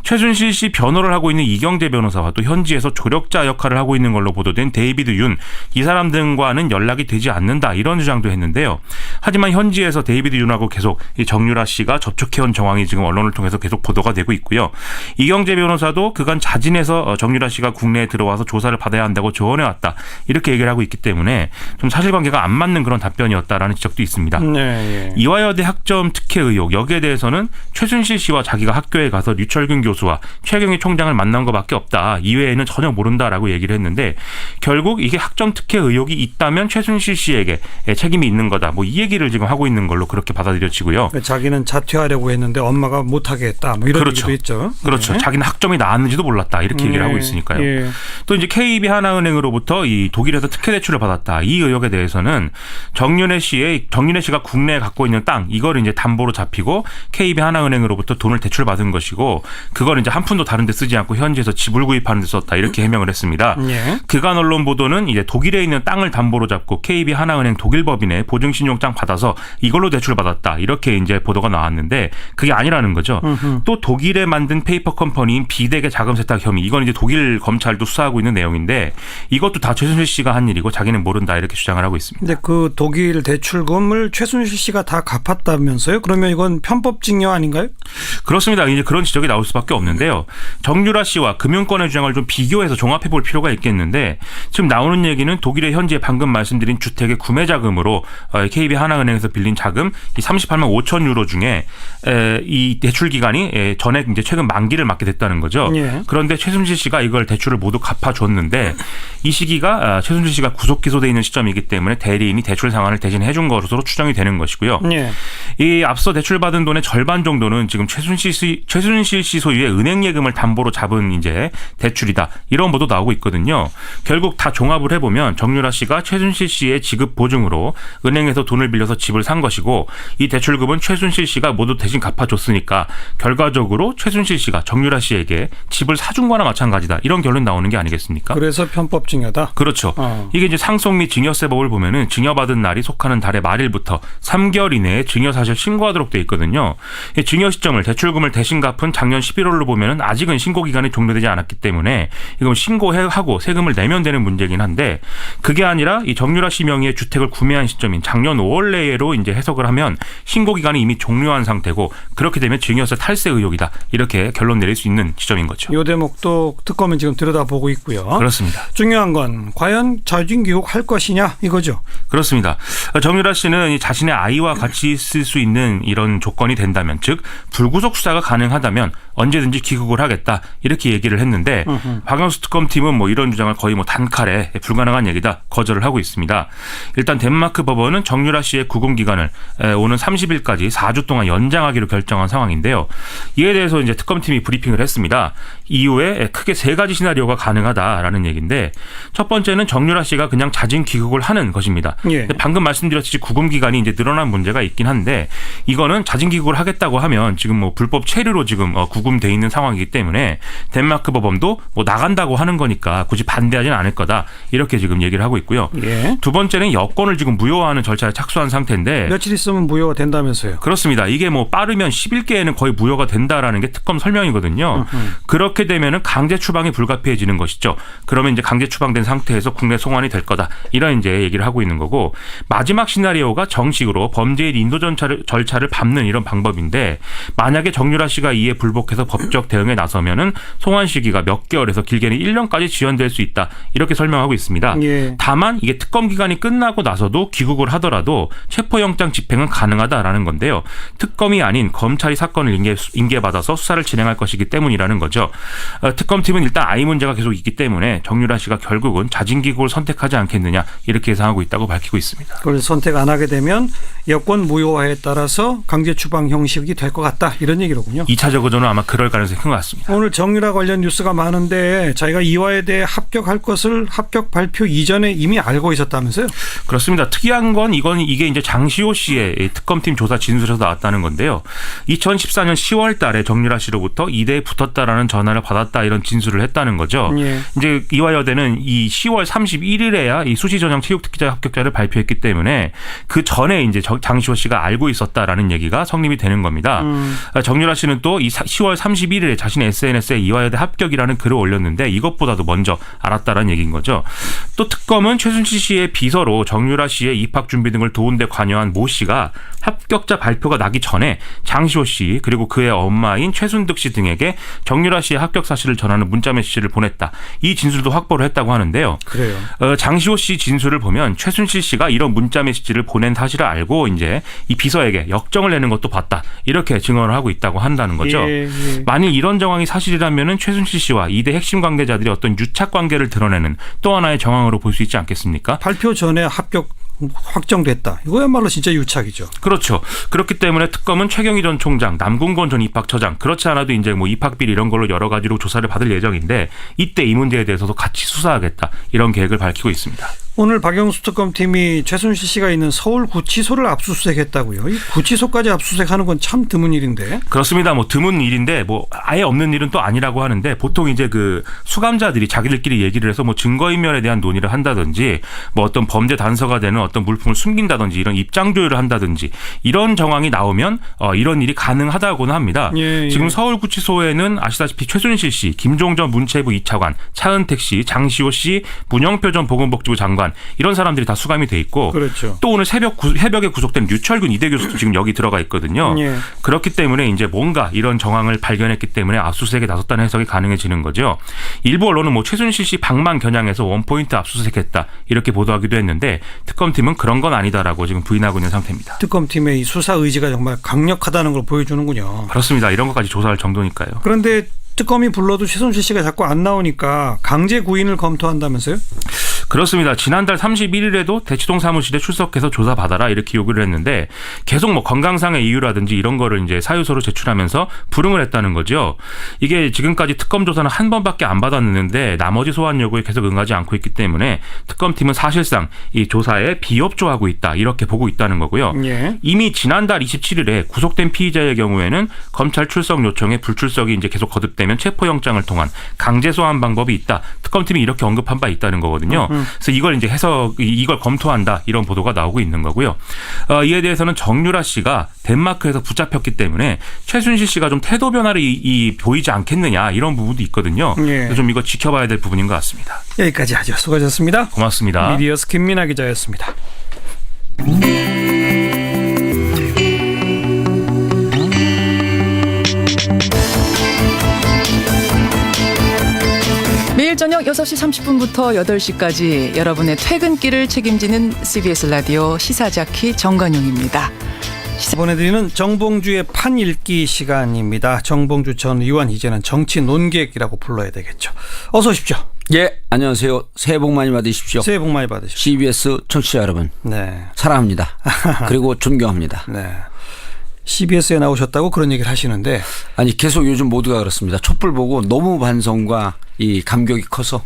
최순실 씨 변호를 하고 있는 이경재 변호사와 또 현지에서 조력자 역할을 하고 있는 걸로 보도된 데이비드 윤 이 사람 등과는 연락이 되지 않는다 이런 주장도 했는데요. 하지만 현지에서 데이비드 윤하고 계속 이 정유라 씨가 접촉해온 정황이 지금 언론을 통해서 계속 보도가 되고 있고요. 이경재 변호사도 그간 자진해서 정유라 씨가 국내에 들어와서 조사를 받아야 한다고 조언해왔다 이렇게 얘기를 하고 있기 때문에 좀 사실관계가 안 맞는 그런 답변이었다라는 지적도 있습니다. 네, 예. 이화여대 학점 특혜 의혹 여기에 대해서는 최순실 씨와 자기가 학교에 가서 류철균 교수와 최경희 총장을 만난 것밖에 없다. 이외에는 전혀 모른다라고 얘기를 했는데 결국 이게 학점 특혜 의혹이 있다면 최순실 씨에게 책임이 있는 거다. 뭐 이 얘기를 지금 하고 있는 걸로 그렇게 받아들여지고요. 자기는 자퇴하려고 했는데 엄마가 못하게 했다. 뭐 이런 그렇죠. 얘기도 있죠. 그렇죠. 네. 자기는 학점이 나왔는지도 몰랐다. 이렇게 얘기를 하고 있으니까요. 예. 또 이제 KB 하나은행으로부터 이 독일에서 특혜 대출을 받았다. 이 의혹에 대해서는 정윤혜 씨가 국내에 갖고 있는 땅 이걸 이제 담보로 잡히고 KB 하나은행으로부터 돈을 대출받은 것이고 그걸 이제 한 푼도 다른 데 쓰지 않고 현지에서 집을 구입하는 데 썼다. 이렇게 해명을 했습니다. 예. 그간 언론 보도는 이제 독일에 있는 땅을 담보로 잡고 KB 하나은행 독일 법인에 보증신용장 받아서 이걸로 대출받았다. 이렇게 이제 보도가 나왔는데 그게 아니라는 거죠. 또 독일에 만든 페이퍼 컴퍼니인 비덱의 자금 세탁 혐의 이건 이제 독일 검찰도 수사하고 있는 내용인데 이것도 다 최순실 씨가 한 일이고 자기는 모른다 이렇게 주장을 하고 있습니다. 근데 그 독일 대출금을 최순실 씨가 다 갚았다면서요? 그러면 이건 편법증여 아닌가요? 그렇습니다. 이제 그런 지적이 나올 수밖에 없는데요. 정유라 씨와 금융권의 주장을 좀 비교해서 종합해 볼 필요가 있겠는데 지금 나오는 얘기는 독일의 현재 방금 말씀드린 주택의 구매 자금으로 KB 하나은행에서 빌린 자금 이 38만 5천 유로 중에 이 대출 기간이 전액 이제 최근 만기를 맞게 됐다는 거죠. 예. 그런데 최순실 씨가 이걸 대출을 모두 갚아줬는데 이 시기가 최순실 씨가 구속 기소돼 있는 시점이기 때문에 대리인이 대출 상환을 대신해 준 것으로 추정이 되는 것이고요. 예. 이 앞서 대출받은 돈의 절반 정도는 지금 최순실 씨 소유의 은행 예금을 담보로 잡은 이제 대출이다. 이런 보도 나오고 있거든요. 결국 다 종합을 해보면 정유라 씨가 최순실 씨의 지급 보증으로 은행에서 돈을 대출금을 빌려서 집을 산 것이고 이 대출금은 최순실 씨가 모두 대신 갚아줬으니까 결과적으로 최순실 씨가 정유라 씨에게 집을 사준 거나 마찬가지다. 이런 결론 나오는 게 아니겠습니까? 그래서 편법증여다. 그렇죠. 이게 이제 상속 및 증여세법을 보면은 증여받은 날이 속하는 달의 말일부터 3개월 이내에 증여사실 신고하도록 돼 있거든요. 이 증여 시점을 대출금을 대신 갚은 작년 11월로 보면은 아직은 신고 기간이 종료되지 않았기 때문에 이건 신고하고 세금을 내면 되는 문제긴 한데 그게 아니라 이 정유라 씨 명의의 주택을 구매한 시점인 작년 5월 내로 이제 해석을 하면 신고 기간이 이미 종료한 상태고 그렇게 되면 증여세 탈세 의혹이다. 이렇게 결론 내릴 수 있는 지점인 거죠. 이 대목도 특검은 지금 들여다보고 있고요. 그렇습니다. 중요한 건 과연 자진교육 할 것이냐 이거죠. 그렇습니다. 정유라 씨는 이 자신의 아이와 같이 있을 수 있는 이런 조건이 된다면 즉 불구속 수사가 가능하다면 언제든지 귀국을 하겠다 이렇게 얘기를 했는데 박영수 특검팀은 뭐 이런 주장을 거의 뭐 단칼에 불가능한 얘기다 거절을 하고 있습니다. 일단 덴마크 법원은 정유라 씨의 구금 기간을 오는 30일까지 4주 동안 연장하기로 결정한 상황인데요. 이에 대해서 이제 특검팀이 브리핑을 했습니다. 이후에 크게 3가지 시나리오가 가능하다라는 얘기인데 첫 번째는 정유라 씨가 그냥 자진 귀국을 하는 것입니다. 예. 방금 말씀드렸듯이 구금 기간이 이제 늘어난 문제가 있긴 한데 이거는 자진 귀국을 하겠다고 하면 지금 뭐 불법 체류로 지금 구금돼 있는 상황이기 때문에 덴마크 법원도 뭐 나간다고 하는 거니까 굳이 반대하지는 않을 거다 이렇게 지금 얘기를 하고 있고요. 예. 두 번째는 여권을 지금 무효화하는 절차에 착수한 상태인데 며칠 있으면 무효가 된다면서요. 그렇습니다. 이게 뭐 빠르면 10일께에는 거의 무효가 된다라는 게 특검 설명이거든요. 그렇게 되면은 강제 추방이 불가피해지는 것이죠. 그러면 이제 강제 추방된 상태에서 국내 송환이 될 거다. 이런 이제 얘기를 하고 있는 거고 마지막 시나리오가 정식으로 범죄인 인도 절차를 밟는 이런 방법인데 만약에 정유라 씨가 이에 불복해서 법적 대응에 나서면은 송환 시기가 몇 개월에서 길게는 1년까지 지연될 수 있다. 이렇게 설명하고 있습니다. 예. 다만 이게 특검 기간이 끝나고 나서도 귀국을 하더라도 체포영장 집행은 가능하다라는 건데요. 특검이 아닌 검찰이 사건을 인계받아서 수사를 진행할 것이기 때문이라는 거죠. 특검팀은 일단 아이 문제가 계속 있기 때문에 정유라 씨가 결국은 자진 귀국을 선택하지 않겠느냐 이렇게 예상하고 있다고 밝히고 있습니다. 그걸 선택 안 하게 되면 여권 무효화에 따라서 강제 추방 형식이 될 것 같다 이런 얘기로군요. 2차적으로는 아마 그럴 가능성이 큰 것 같습니다. 오늘 정유라 관련 뉴스가 많은데 자기가 이화에 대해 합격할 것을 합격 발표 이전에 이미 알고 있었다면서요? 그렇습니다. 특이한 건 이게 이제 장시호 씨의 특검팀 조사 진술에서 나왔다는 건데요. 2014년 10월 달에 정유라 씨로부터 이대에 붙었다라는 전화를 받았다 이런 진술을 했다는 거죠. 예. 이제 이화여대는 이 10월 31일에야 이 수시 전형 체육특기자 합격자를 발표했기 때문에 그 전에 이제 장시호 씨가 알고 있었다라는 얘기가 성립이 되는 겁니다. 정유라 씨는 또 이 10월 31일에 자신의 SNS에 이화여대 합격이라는 글을 올렸는데 이것보다도 먼저 알았다라는 얘기인 거죠. 또 특검은 최순실 씨의 비서로 정유라 씨의 입학 준비 등을 도운 데 관여한 모 씨가 합격자 발표가 나기 전에 장시호 씨 그리고 그의 엄마인 최순득 씨 등에게 정유라 씨의 합격 사실을 전하는 문자 메시지를 보냈다. 이 진술도 확보를 했다고 하는데요. 그래요. 장시호 씨 진술을 보면 최순실 씨가 이런 문자 메시지를 보낸 사실을 알고 이제 이 비서에게 역정을 내는 것도 봤다. 이렇게 증언을 하고 있다고 한다는 거죠. 예. 만일 이런 정황이 사실이라면은 최순실 씨와 이대 핵심 관계자들이 어떤 유착 관계를 드러내는 또 하나의 정황으로 볼 수 있지 않겠습니까? 발표 전에 합격 확정됐다. 이거야말로 진짜 유착이죠. 그렇죠. 그렇기 때문에 특검은 최경희 전 총장, 남궁건 전 입학처장, 그렇지 않아도 이제 뭐 입학비리 이런 걸로 여러 가지로 조사를 받을 예정인데 이때 이 문제에 대해서도 같이 수사하겠다 이런 계획을 밝히고 있습니다. 오늘 박영수 특검팀이 최순실 씨가 있는 서울 구치소를 압수수색했다고요. 이 구치소까지 압수수색하는 건 참 드문 일인데. 그렇습니다. 뭐 드문 일인데 뭐 아예 없는 일은 또 아니라고 하는데 보통 이제 그 수감자들이 자기들끼리 얘기를 해서 뭐 증거인멸에 대한 논의를 한다든지 뭐 어떤 범죄 단서가 되는 어떤 물품을 숨긴다든지 이런 입장 조율을 한다든지 이런 정황이 나오면 이런 일이 가능하다고는 합니다. 예. 지금 서울구치소에는 아시다시피 최순실 씨, 김종전 문체부 2차관, 차은택 씨, 장시호 씨, 문영표 전 보건복지부 장관 이런 사람들이 다 수감이 돼 있고 그렇죠. 또 오늘 새벽에 구속된 류철균 이대 교수도 지금 여기 들어가 있거든요. 예. 그렇기 때문에 이제 뭔가 이런 정황을 발견했기 때문에 압수수색에 나섰다는 해석이 가능해지는 거죠. 일부 언론은 뭐 최순실 씨 방만 겨냥해서 원포인트 압수수색했다 이렇게 보도하기도 했는데 특검팀은 그런 건 아니다라고 지금 부인하고 있는 상태입니다. 특검팀의 이 수사 의지가 정말 강력하다는 걸 보여주는군요. 그렇습니다. 이런 것까지 조사할 정도니까요. 그런데 특검이 불러도 최순실 씨가 자꾸 안 나오니까 강제 구인을 검토한다면서요? 그렇습니다. 지난달 31일에도 대치동 사무실에 출석해서 조사받아라 이렇게 요구를 했는데 계속 뭐 건강상의 이유라든지 이런 거를 이제 사유서로 제출하면서 불응을 했다는 거죠. 이게 지금까지 특검 조사는 한 번밖에 안 받았는데 나머지 소환 요구에 계속 응하지 않고 있기 때문에 특검팀은 사실상 이 조사에 비협조하고 있다 이렇게 보고 있다는 거고요. 예. 이미 지난달 27일에 구속된 피의자의 경우에는 검찰 출석 요청에 불출석이 이제 계속 거듭되면 체포영장을 통한 강제 소환 방법이 있다. 특검팀이 이렇게 언급한 바 있다는 거거든요. 그래서 이걸 이제 이걸 검토한다 이런 보도가 나오고 있는 거고요. 이에 대해서는 정유라 씨가 덴마크에서 붙잡혔기 때문에 최순실 씨가 좀 태도 변화를 보이지 않겠느냐 이런 부분도 있거든요. 예. 그래서 좀 이거 지켜봐야 될 부분인 것 같습니다. 여기까지 하죠. 수고하셨습니다. 고맙습니다. 미디어스 김민아 기자였습니다. 매일 저녁 6시 30분부터 8시까지 여러분의 퇴근길을 책임지는 CBS 라디오 시사자키 정관용입니다. 보내드리는 정봉주의 판 읽기 시간입니다. 정봉주 전 의원 이제는 정치 논객이라고 불러야 되겠죠. 어서 오십시오. 예, 안녕하세요. 새해 복 많이 받으십시오. 새해 복 많이 받으십시오. CBS 청취자 여러분, 네. 사랑합니다. 그리고 존경합니다. 네. CBS에 나오셨다고 그런 얘기를 하시는데 아니 계속 요즘 모두가 그렇습니다. 촛불 보고 너무 반성과 이 감격이 커서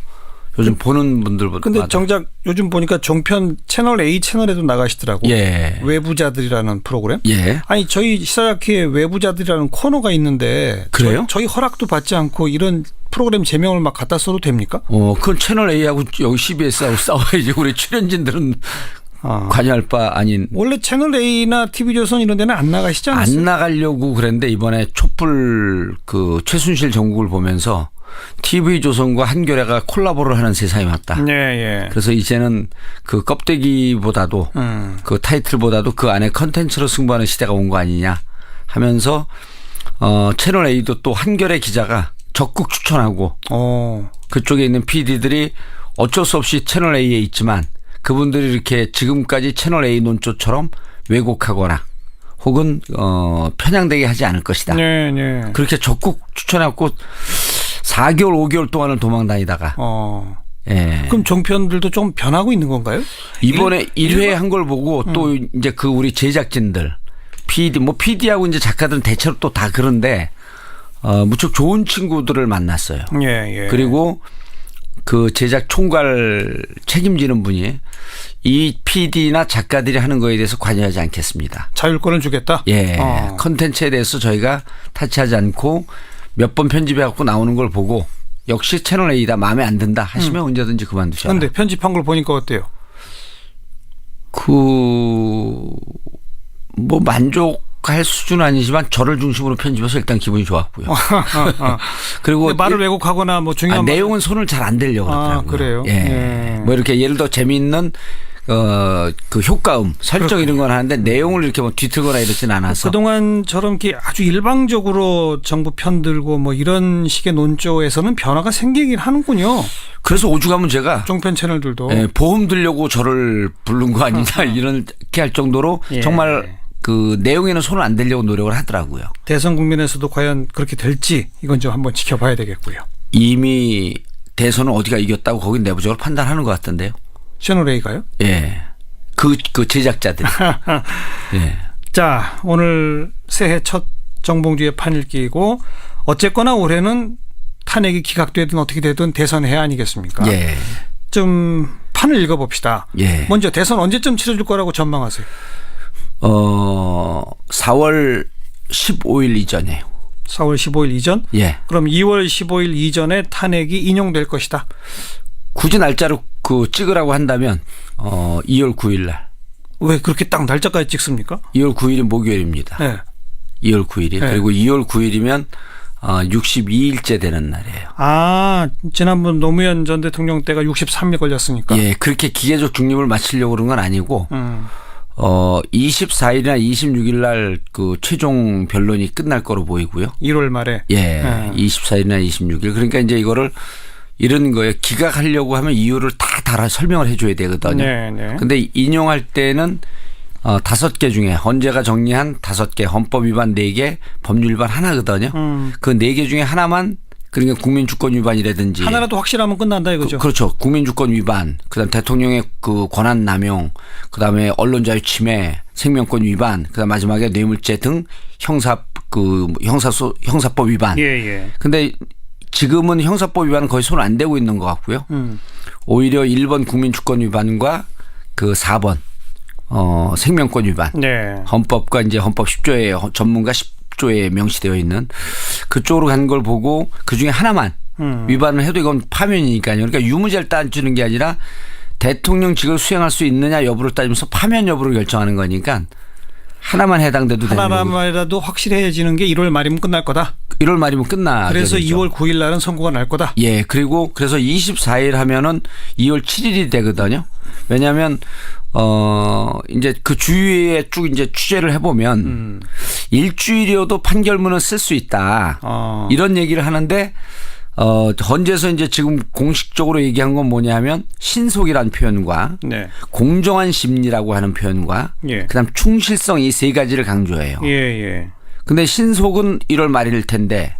요즘 보는 분들보다. 근데 정작 요즘 보니까 종편 채널 A 채널에도 나가시더라고. 예. 외부자들이라는 프로그램. 예. 아니 저희 시사자키에 외부자들이라는 코너가 있는데 그래요? 저희 허락도 받지 않고 이런 프로그램 제명을 막 갖다 써도 됩니까? 그건 채널 A하고 여기 CBS하고 싸워야지. 우리 출연진들은 관여할 바 아닌. 원래 채널 A나 TV조선 이런 데는 안 나가시지 않았어요? 안 나가려고 그랬는데 이번에 촛불 그 최순실 정국을 보면서 TV조선과 한겨레가 콜라보를 하는 세상이 왔다. 예, 예. 그래서 이제는 그 껍데기보다도 그 타이틀보다도 그 안에 컨텐츠로 승부하는 시대가 온 거 아니냐 하면서 채널 A도 또 한겨레 기자가 적극 추천하고 그쪽에 있는 PD들이 어쩔 수 없이 채널 A에 있지만 그분들이 이렇게 지금까지 채널 A 논조처럼 왜곡하거나 혹은 편향되게 하지 않을 것이다. 네, 네. 그렇게 적극 추천하고 4개월 5개월 동안을 도망 다니다가 예. 그럼 종편들도 좀 변하고 있는 건가요? 이번에 1회 한 걸 보고 또 이제 그 우리 제작진들 PD하고 이제 작가들은 대체로 또 다 그런데 무척 좋은 친구들을 만났어요. 예, 예. 그리고 그 제작 총괄 책임지는 분이 이 PD나 작가들이 하는 거에 대해서 관여하지 않겠습니다. 자율권을 주겠다? 예. 컨텐츠에 대해서 저희가 타치하지 않고 몇 번 편집해 갖고 나오는 걸 보고 역시 채널 A다 마음에 안 든다 하시면 언제든지 그만두셔라. 그런데 편집한 걸 보니까 어때요? 뭐 만족할 수준은 아니지만 저를 중심으로 편집해서 일단 기분이 좋았고요. 그리고 말을 왜곡하거나 뭐 중요한 내용은 손을 잘 안 대려고 그러더라고요. 그래요? 예. 예. 뭐 이렇게 예를 들어 재미있는 그 효과음 설정 이런 건 하는데 내용을 이렇게 뭐 뒤틀거나 이러진 않아서 그동안처럼 이렇게 아주 일방적으로 정부 편들고 뭐 이런 식의 논조에서는 변화가 생기긴 하는군요. 그래서 오죽하면 제가 종편 채널들도 보험 들려고 저를 부른 거 아니냐 이렇게 할 정도로 예. 정말 그 내용에는 손을 안 대려고 노력을 하더라고요. 대선 국면에서도 과연 그렇게 될지 이건 좀 한번 지켜봐야 되겠고요. 이미 대선은 어디가 이겼다고 거긴 내부적으로 판단하는 것 같던데요. 채널 A가요? 예. 그 제작자들이. 예. 자, 오늘 새해 첫 정봉주의 판읽기이고 어쨌거나 올해는 탄핵이 기각되든 어떻게 되든 대선해 아니겠습니까? 예. 좀 판을 읽어봅시다. 예. 먼저 대선 언제쯤 치러질 거라고 전망하세요? 4월 15일 이전에요. 4월 15일 이전? 예. 그럼 2월 15일 이전에 탄핵이 인용될 것이다. 굳이 날짜를 찍으라고 한다면 2월 9일 날. 왜 그렇게 딱 날짜까지 찍습니까? 2월 9일이 목요일입니다. 네. 2월 9일이. 네. 그리고 2월 9일이면 62일째 되는 날이에요. 아, 지난번 노무현 전 대통령 때가 63일 걸렸으니까. 예, 그렇게 기계적 중립을 마치려고 그런 건 아니고 24일이나 26일 날 그 최종 변론이 끝날 거로 보이고요. 1월 말에. 예, 24일이나 26일. 그러니까 이제 이거를 이런 거예요. 기각하려고 하면 이유를 다 달아 설명을 해줘야 되거든요. 네, 네. 근데 인용할 때는 5개 중에 헌재가 정리한 5개, 헌법 위반 4개, 법률 위반 하나거든요. 그 4개 중에 하나만 그러니까 국민주권 위반이라든지 하나라도 확실하면 끝난다 이거죠. 그렇죠. 국민주권 위반, 그다음 대통령의 그 권한 남용, 그다음에 언론자유 침해, 생명권 위반, 그다음 마지막에 뇌물죄 등 형사법 위반. 예. 근데 지금은 형사법 위반은 거의 손 안 대고 있는 것 같고요. 오히려 1번 국민주권 위반과 그 4번 생명권 위반. 네. 헌법과 이제 헌법 10조에 전문가 10조에 명시되어 있는 그쪽으로 간 걸 보고 그중에 하나만 위반을 해도 이건 파면이니까요. 그러니까 유무죄를 따지는 게 아니라 대통령직을 수행할 수 있느냐 여부를 따지면서 파면 여부를 결정하는 거니까 하나만 해당돼도 되는 거고. 하나만이라도 확실해지는 게 1월 말이면 끝날 거다. 1월 말이면 끝나. 그래서 2월 9일 날은 선고가 날 거다. 예. 그리고 그래서 24일 하면은 2월 7일이 되거든요. 왜냐하면 이제 그 주위에 쭉 이제 취재를 해보면 일주일이어도 판결문을 쓸 수 있다. 이런 얘기를 하는데 헌재에서 이제 지금 공식적으로 얘기한 건 뭐냐면 신속이라는 표현과 네. 공정한 심리라고 하는 표현과 예. 그다음 충실성 이 세 가지를 강조해요. 예. 근데 신속은 1월 말일 텐데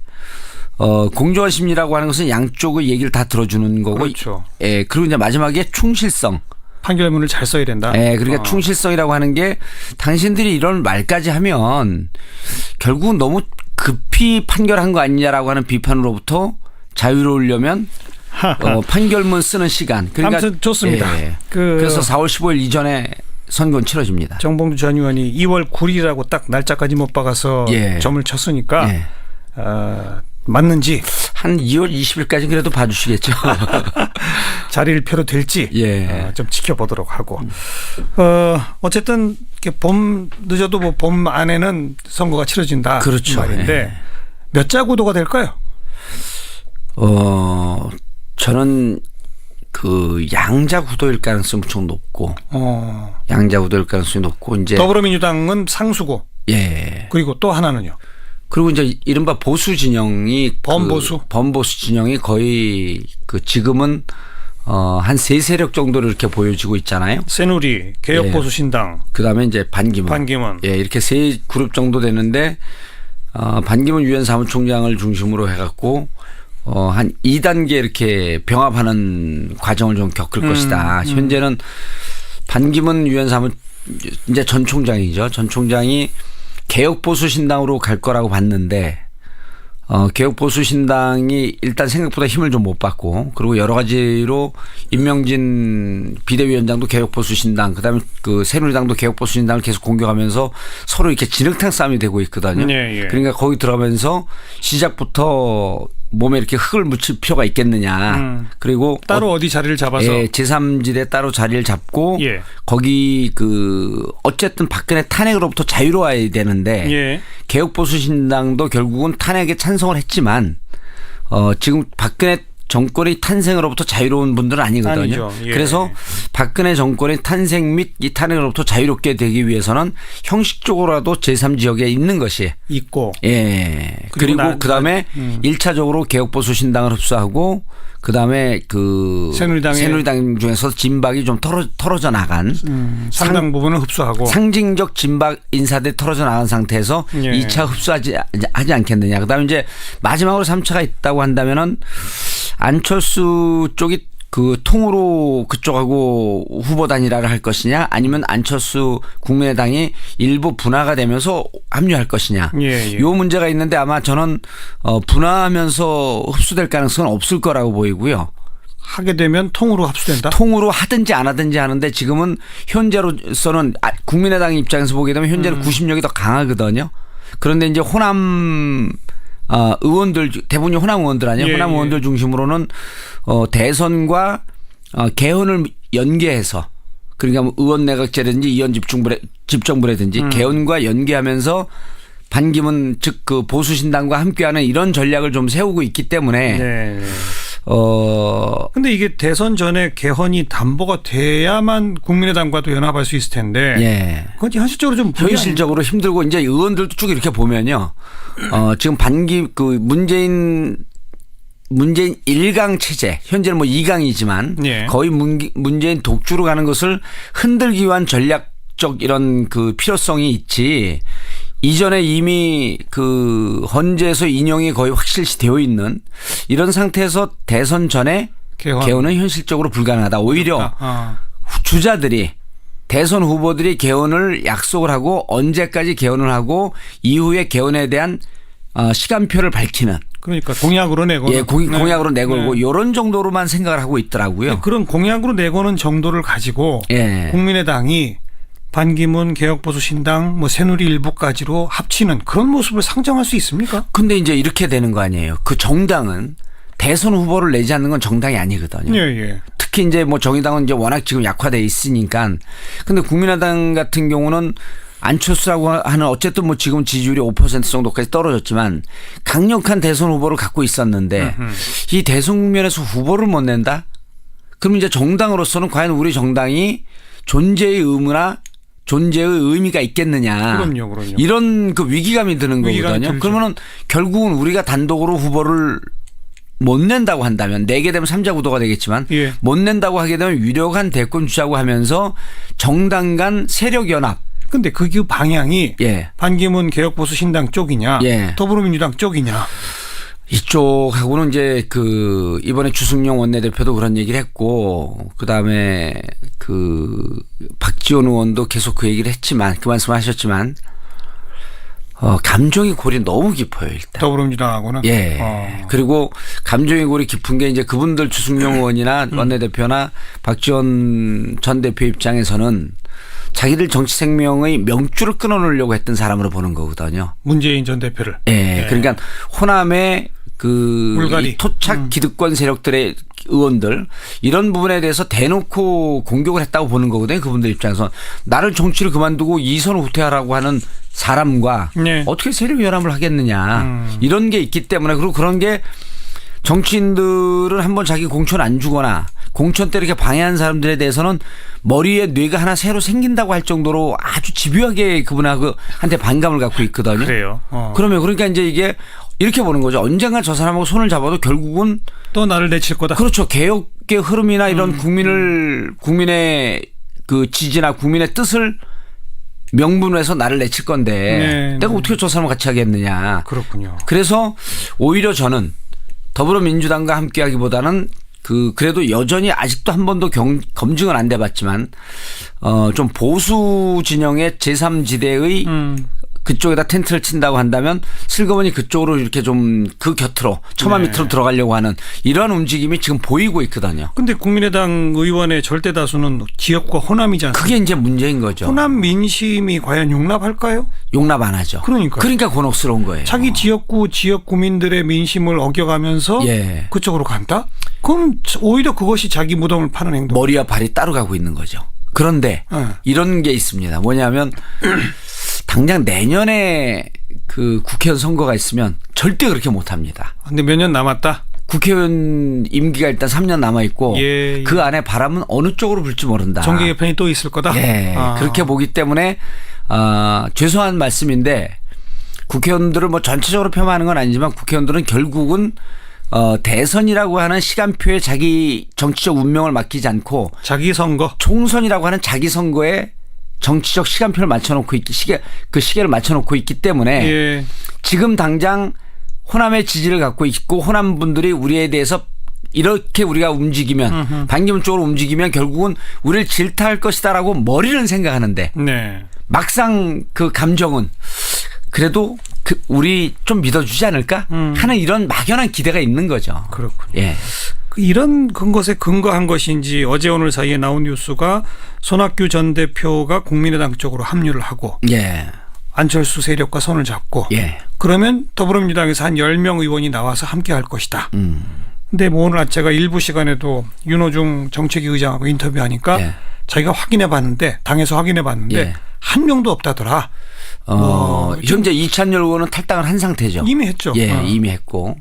공정한 심리라고 하는 것은 양쪽의 얘기를 다 들어주는 거고. 그렇죠. 예. 그리고 이제 마지막에 충실성. 판결문을 잘 써야 된다. 예. 그러니까 충실성이라고 하는 게 당신들이 1월 말까지 하면 결국은 너무 급히 판결한 거 아니냐라고 하는 비판으로부터 자유로우려면 판결문 쓰는 시간. 그러니까 아무튼 좋습니다. 예. 그래서 4월 15일 이전에 선거는 치러집니다. 정봉주 전 의원이 2월 9일이라고 딱 날짜까지 못 박아서 예. 점을 쳤으니까 예. 맞는지 한 2월 20일까지 그래도 봐주시겠죠. 자리일표로 될지 예. 좀 지켜보도록 하고 어쨌든 이렇게 봄 늦어도 뭐 봄 안에는 선거가 치러진다. 그렇죠. 말인데 예. 몇 자 구도가 될까요? 저는 그 양자 구도일 가능성이 무척 높고 양자 구도일 가능성이 높고 이제 더불어민주당은 상수고 예. 그리고 또 하나는요. 그리고 이제 이른바 보수 진영이 범보수 범보수 진영이 거의 그 지금은 한 세 세력 정도를 이렇게 보여지고 있잖아요. 새누리, 개혁보수신당, 그다음에 이제 반기문. 예, 이렇게 세 그룹 정도 되는데 반기문 유엔 사무총장을 중심으로 해갖고 한 2단계 이렇게 병합하는 과정을 좀 겪을 것이다. 현재는 반기문 유엔 사무 이제 전 총장이죠. 전 총장이 개혁보수신당으로 갈 거라고 봤는데 개혁보수신당이 일단 생각보다 힘을 좀 못 받고 그리고 여러 가지로 임명진 비대위원장도 개혁보수신당 그다음에 그 새누리당도 개혁보수신당을 계속 공격하면서 서로 이렇게 진흙탕 싸움이 되고 있거든요. 예. 그러니까 거기 들어가면서 시작부터 몸에 이렇게 흙을 묻힐 필요가 있겠느냐. 그리고 따로 어디 자리를 잡아서 제3지대 따로 자리를 잡고 예. 거기 그 어쨌든 박근혜 탄핵으로부터 자유로워야 되는데 예. 개혁보수신당도 결국은 탄핵에 찬성을 했지만 지금 박근혜 정권의 탄생으로부터 자유로운 분들은 아니거든요. 아니죠. 예. 그래서 박근혜 정권의 탄생 및 이 탄핵으로부터 자유롭게 되기 위해서는 형식적으로라도 제3지역에 있는 것이 있고 예. 그리고 그다음에 1차적으로 개혁보수신당을 흡수하고 그다음에 그 새누리당 중에서 진박이 좀 털어져 나간 상당 부분을 흡수하고 상징적 진박 인사들 털어져 나간 상태에서 예. 2차 흡수하지 않겠느냐. 그다음에 이제 마지막으로 3차가 있다고 한다면은 안철수 쪽이 그 통으로 그쪽하고 후보 단일화를 할 것이냐 아니면 안철수 국민의당이 일부 분화가 되면서 합류할 것이냐. 예. 요 문제가 있는데 아마 저는 분화하면서 흡수될 가능성은 없을 거라고 보이고요. 하게 되면 통으로 합수된다. 통으로 하든지 안 하든지 하는데 지금은 현재로서는 국민의당 입장에서 보게 되면 현재는 구심력이 더 강하거든요. 그런데 이제 호남 의원들 대부분이 호남 의원들 아니에요. 예, 호남 의원들 중심으로는 대선과 개헌을 연계해서 그러니까 뭐 의원 내각제라든지 의원 집정부라든지 개헌과 연계하면서 반기문 즉 그 보수신당과 함께하는 이런 전략을 좀 세우고 있기 때문에 네. 근데 이게 대선 전에 개헌이 담보가 돼야만 국민의당과도 연합할 수 있을 텐데. 예. 그건 현실적으로 좀 현실적으로 힘들고 이제 의원들도 쭉 이렇게 보면요. 지금 문재인 1강 체제 현재는 뭐 2강이지만 예. 거의 문재인 독주로 가는 것을 흔들기 위한 전략적 이런 그 필요성이 있지. 이전에 이미 그 헌재에서 인용이 거의 확실시 되어 있는 이런 상태에서 대선 전에 개헌은 현실적으로 불가능하다. 오히려 주자들이 대선 후보들이 개헌을 약속을 하고 언제까지 개헌을 하고 이후에 개헌에 대한 시간표를 밝히는. 그러니까 공약으로 내고. 예, 공약으로 내걸고 이런 정도로만 생각을 하고 있더라고요. 네, 그런 공약으로 내고는 정도를 가지고 예. 국민의당이 반기문 개혁보수신당 뭐 새누리 일부까지로 합치는 그런 모습을 상정할 수 있습니까? 근데 이제 이렇게 되는 거 아니에요. 그 정당은 대선 후보를 내지 않는 건 정당이 아니거든요. 예, 예. 특히 이제 뭐 정의당은 이제 워낙 지금 약화돼 있으니까. 근데 국민의당 같은 경우는 안철수라고 하는 어쨌든 뭐 지금 지지율이 5% 정도까지 떨어졌지만 강력한 대선 후보를 갖고 있었는데 이 대선 국면에서 후보를 못 낸다? 그럼 이제 정당으로서는 과연 우리 정당이 존재의 의무나 존재의 의미가 있겠느냐. 그럼요. 이런 그 위기감이 드는 거거든요. 들죠. 그러면은 결국은 우리가 단독으로 후보를 못 낸다고 한다면 내게 되면 3자 구도가 되겠지만 예. 못 낸다고 하게 되면 유력한 대권 주자고 하면서 정당 간 세력 연합. 근데 그 방향이 예. 반기문 개혁보수신당 쪽이냐 예. 더불어민주당 쪽이냐. 이쪽하고는 이제 그 이번에 주승용 원내대표도 그런 얘기를 했고 그다음에 그 박지원 의원도 계속 그 얘기를 했지만 그 말씀을 하셨지만 감정의 골이 너무 깊어요, 일단. 더불어민주당하고는. 예. 그리고 감정의 골이 깊은 게 이제 그분들 주승용 의원이나 원내대표나 박지원 전 대표 입장에서는 자기들 정치 생명의 명줄을 끊어놓으려고 했던 사람으로 보는 거거든요. 문재인 전 대표를. 예. 그러니까 호남의 이 토착 기득권 세력들의 의원들 이런 부분에 대해서 대놓고 공격을 했다고 보는 거거든요. 그분들 입장에서 나를 정치를 그만두고 이선 후퇴하라고 하는 사람과 네. 어떻게 세력 연합을 하겠느냐 이런 게 있기 때문에 그리고 그런 게 정치인들은 한번 자기 공천 안 주거나 공천 때 이렇게 방해한 사람들에 대해서는 머리에 뇌가 하나 새로 생긴다고 할 정도로 아주 집요하게 그분한테 반감을 갖고 있거든요. 그래요. 그러면 그러니까 이제 이게 이렇게 보는 거죠. 언젠가 저 사람하고 손을 잡아도 결국은 또 나를 내칠 거다. 그렇죠. 개혁의 흐름이나 이런 국민의 그 지지나 국민의 뜻을 명분해서 나를 내칠 건데 내가 어떻게 저 사람을 같이 하겠느냐. 그렇군요. 그래서 오히려 저는 더불어민주당과 함께하기보다는 그래도 여전히 아직도 한 번도 검증은 안 돼봤지만 좀 보수 진영의 제3지대의 그쪽에다 텐트를 친다고 한다면 슬그머니 그쪽으로 이렇게 좀 그 곁으로 처마 밑으로 들어가려고 하는 이런 움직임이 지금 보이고 있거든요. 근데 국민의당 의원의 절대 다수는 지역과 호남이지 않습니까? 그게 이제 문제인 거죠. 호남 민심이 과연 용납할까요? 용납 안 하죠. 그러니까 곤혹스러운 거예요. 자기 지역구 지역 구민들의 민심을 어겨가면서 예. 그쪽으로 간다? 그럼 오히려 그것이 자기 무덤을 파는 행동. 머리와 발이 따로 가고 있는 거죠. 그런데 이런 게 있습니다. 뭐냐면 당장 내년에 그 국회의원 선거가 있으면 절대 그렇게 못합니다. 근데 몇 년 남았다? 국회의원 임기가 일단 3년 남아있고 그 안에 바람은 어느 쪽으로 불지 모른다. 정계 개편이 또 있을 거다? 예. 그렇게 보기 때문에 죄송한 말씀인데 국회의원들을 뭐 전체적으로 폄하하는 건 아니지만 국회의원들은 결국은 대선이라고 하는 시간표에 자기 정치적 운명을 맡기지 않고 자기 선거 총선이라고 하는 자기 선거에 정치적 시간표를 맞춰놓고 그 시계를 맞춰놓고 있기 때문에 지금 당장 호남의 지지를 갖고 있고 호남 분들이 우리에 대해서 이렇게 우리가 움직이면 반기문 쪽으로 움직이면 결국은 우리를 질타할 것이다라고 머리는 생각하는데 막상 그 감정은 그래도 우리 좀 믿어주지 않을까 하는 이런 막연한 기대가 있는 거죠. 그렇군요. 예. 이런 것에 근거한 것인지 어제 오늘 사이에 나온 뉴스가 손학규 전 대표가 국민의당 쪽으로 합류를 하고 안철수 세력과 손을 잡고 그러면 더불어민주당에서 한 10명 의원이 나와서 함께 할 것이다. 근데 뭐 오늘 제가 일부 시간에도 윤호중 정책위 의장하고 인터뷰하니까 자기가 확인해 봤는데 당에서 확인해 봤는데 한 명도 없다더라. 현재 이찬열 의원은 탈당을 한 상태죠. 이미 했죠. 이미 했고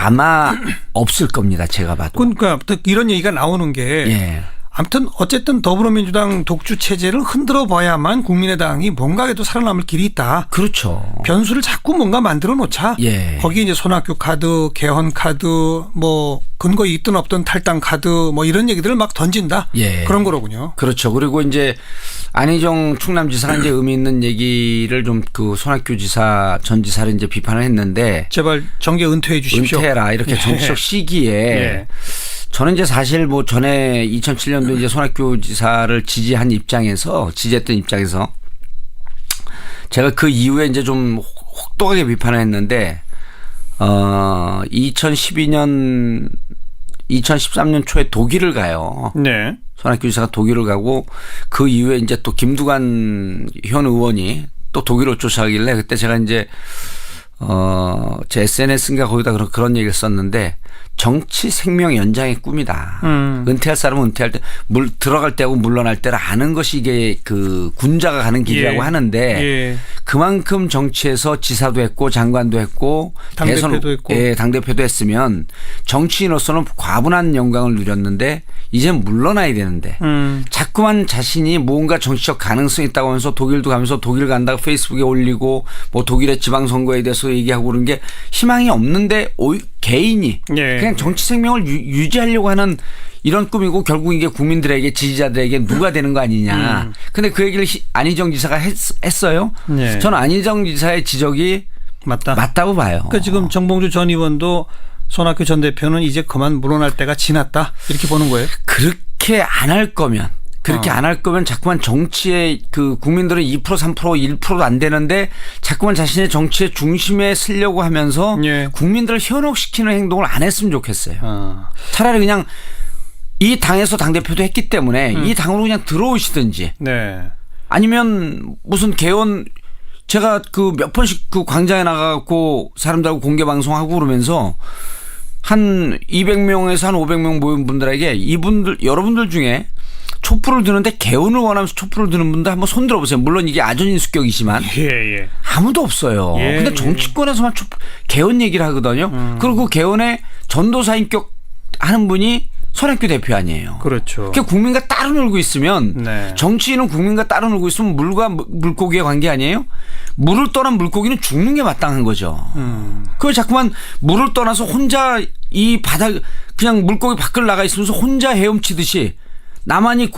아마 없을 겁니다. 제가 봐도. 그러니까 이런 얘기가 나오는 게 아무튼 어쨌든 더불어민주당 독주 체제를 흔들어 봐야만 국민의당이 뭔가에도 살아남을 길이 있다. 그렇죠. 변수를 자꾸 뭔가 만들어 놓자. 거기에 이제 손학규 카드, 개헌 카드, 뭐 근거 있든 없든 탈당 카드 뭐 이런 얘기들을 막 던진다. 그런 거로군요. 그렇죠. 그리고 이제 안희정 충남지사가 이제 의미 있는 얘기를 좀 그 손학규 지사 전 지사를 이제 비판을 했는데 제발 정계 은퇴해 주십시오. 은퇴해라 이렇게 정치적 시기에 예. 저는 이제 사실 뭐 전에 2007년도 이제 손학규 지사를 지지했던 입장에서 제가 그 이후에 이제 좀 혹독하게 비판을 했는데 2013년 초에 독일을 가요. 네. 손학규 지사가 독일을 가고 그 이후에 이제 또 김두관 현 의원이 또 독일을 쫓아가길래 그때 제가 이제 제 SNS인가 거기다 그런 얘기를 썼는데 정치 생명 연장의 꿈이다. 은퇴할 사람은 은퇴할 때 들어갈 때하고 물러날 때를 아는 것이 이게 그 군자가 가는 길이라고 예. 하는데 예. 그만큼 정치에서 지사도 했고 장관도 했고 당대표도 했고 당대표도 했으면 정치인으로서는 과분한 영광을 누렸는데 이제 물러나야 되는데 자꾸만 자신이 뭔가 정치적 가능성이 있다고 하면서 독일도 가면서 독일 간다고 페이스북에 올리고 뭐 독일의 지방선거에 대해서 얘기하고 그런 게 희망이 없는데 개인이 예. 그냥 정치 생명을 유지하려고 하는 이런 꿈이고 결국 이게 국민들에게 지지자들에게 누가 되는 거 아니냐. 근데 그 얘기를 안희정 지사가 했어요. 예. 저는 안희정 지사의 지적이 맞다고 봐요. 그러니까 지금 정봉주 전 의원도 손학규 전 대표는 이제 그만 물러날 때가 지났다 이렇게 보는 거예요. 그렇게 안 할 거면 자꾸만 정치에 그 국민들은 2% 3% 1%도 안 되는데 자꾸만 자신의 정치의 중심에 쓰려고 하면서 예. 국민들을 현혹시키는 행동을 안 했으면 좋겠어요. 차라리 그냥 이 당에서 당대표도 했기 때문에 이 당으로 그냥 들어오시든지 네. 아니면 무슨 개헌 제가 그 몇 번씩 그 광장에 나가고 사람들하고 공개 방송하고 그러면서 한 200명에서 한 500명 모인 분들에게 여러분들 중에 촛불을 드는데 개헌을 원하면서 촛불을 드는 분들 한번 손 들어보세요. 물론 이게 아전인수격이지만 예. 아무도 없어요. 예, 근데 정치권에서만 개헌 얘기를 하거든요. 그리고 개헌에 전도사인격 하는 분이 손학규 대표 아니에요. 그렇죠. 그러니까 국민과 따로 놀고 있으면 네. 정치인은 국민과 따로 놀고 있으면 물과 물고기의 관계 아니에요? 물을 떠난 물고기는 죽는 게 마땅한 거죠. 그걸 자꾸만 물을 떠나서 혼자 이 바닥 그냥 물고기 밖을 나가 있으면서 혼자 헤엄치듯이 나만이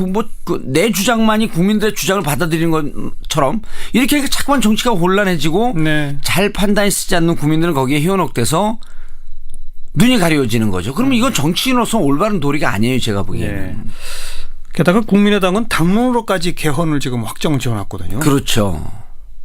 내 주장만이 국민들의 주장을 받아들이는 것처럼 이렇게 자꾸만 정치가 혼란해지고 네. 잘 판단이 쓰지 않는 국민들은 거기에 현혹돼서 눈이 가려워지는 거죠. 그러면 이건 정치인으로서 올바른 도리가 아니에요. 제가 보기에는. 예. 게다가 국민의당은 당론으로까지 개헌을 지금 확정 지어놨거든요. 그렇죠.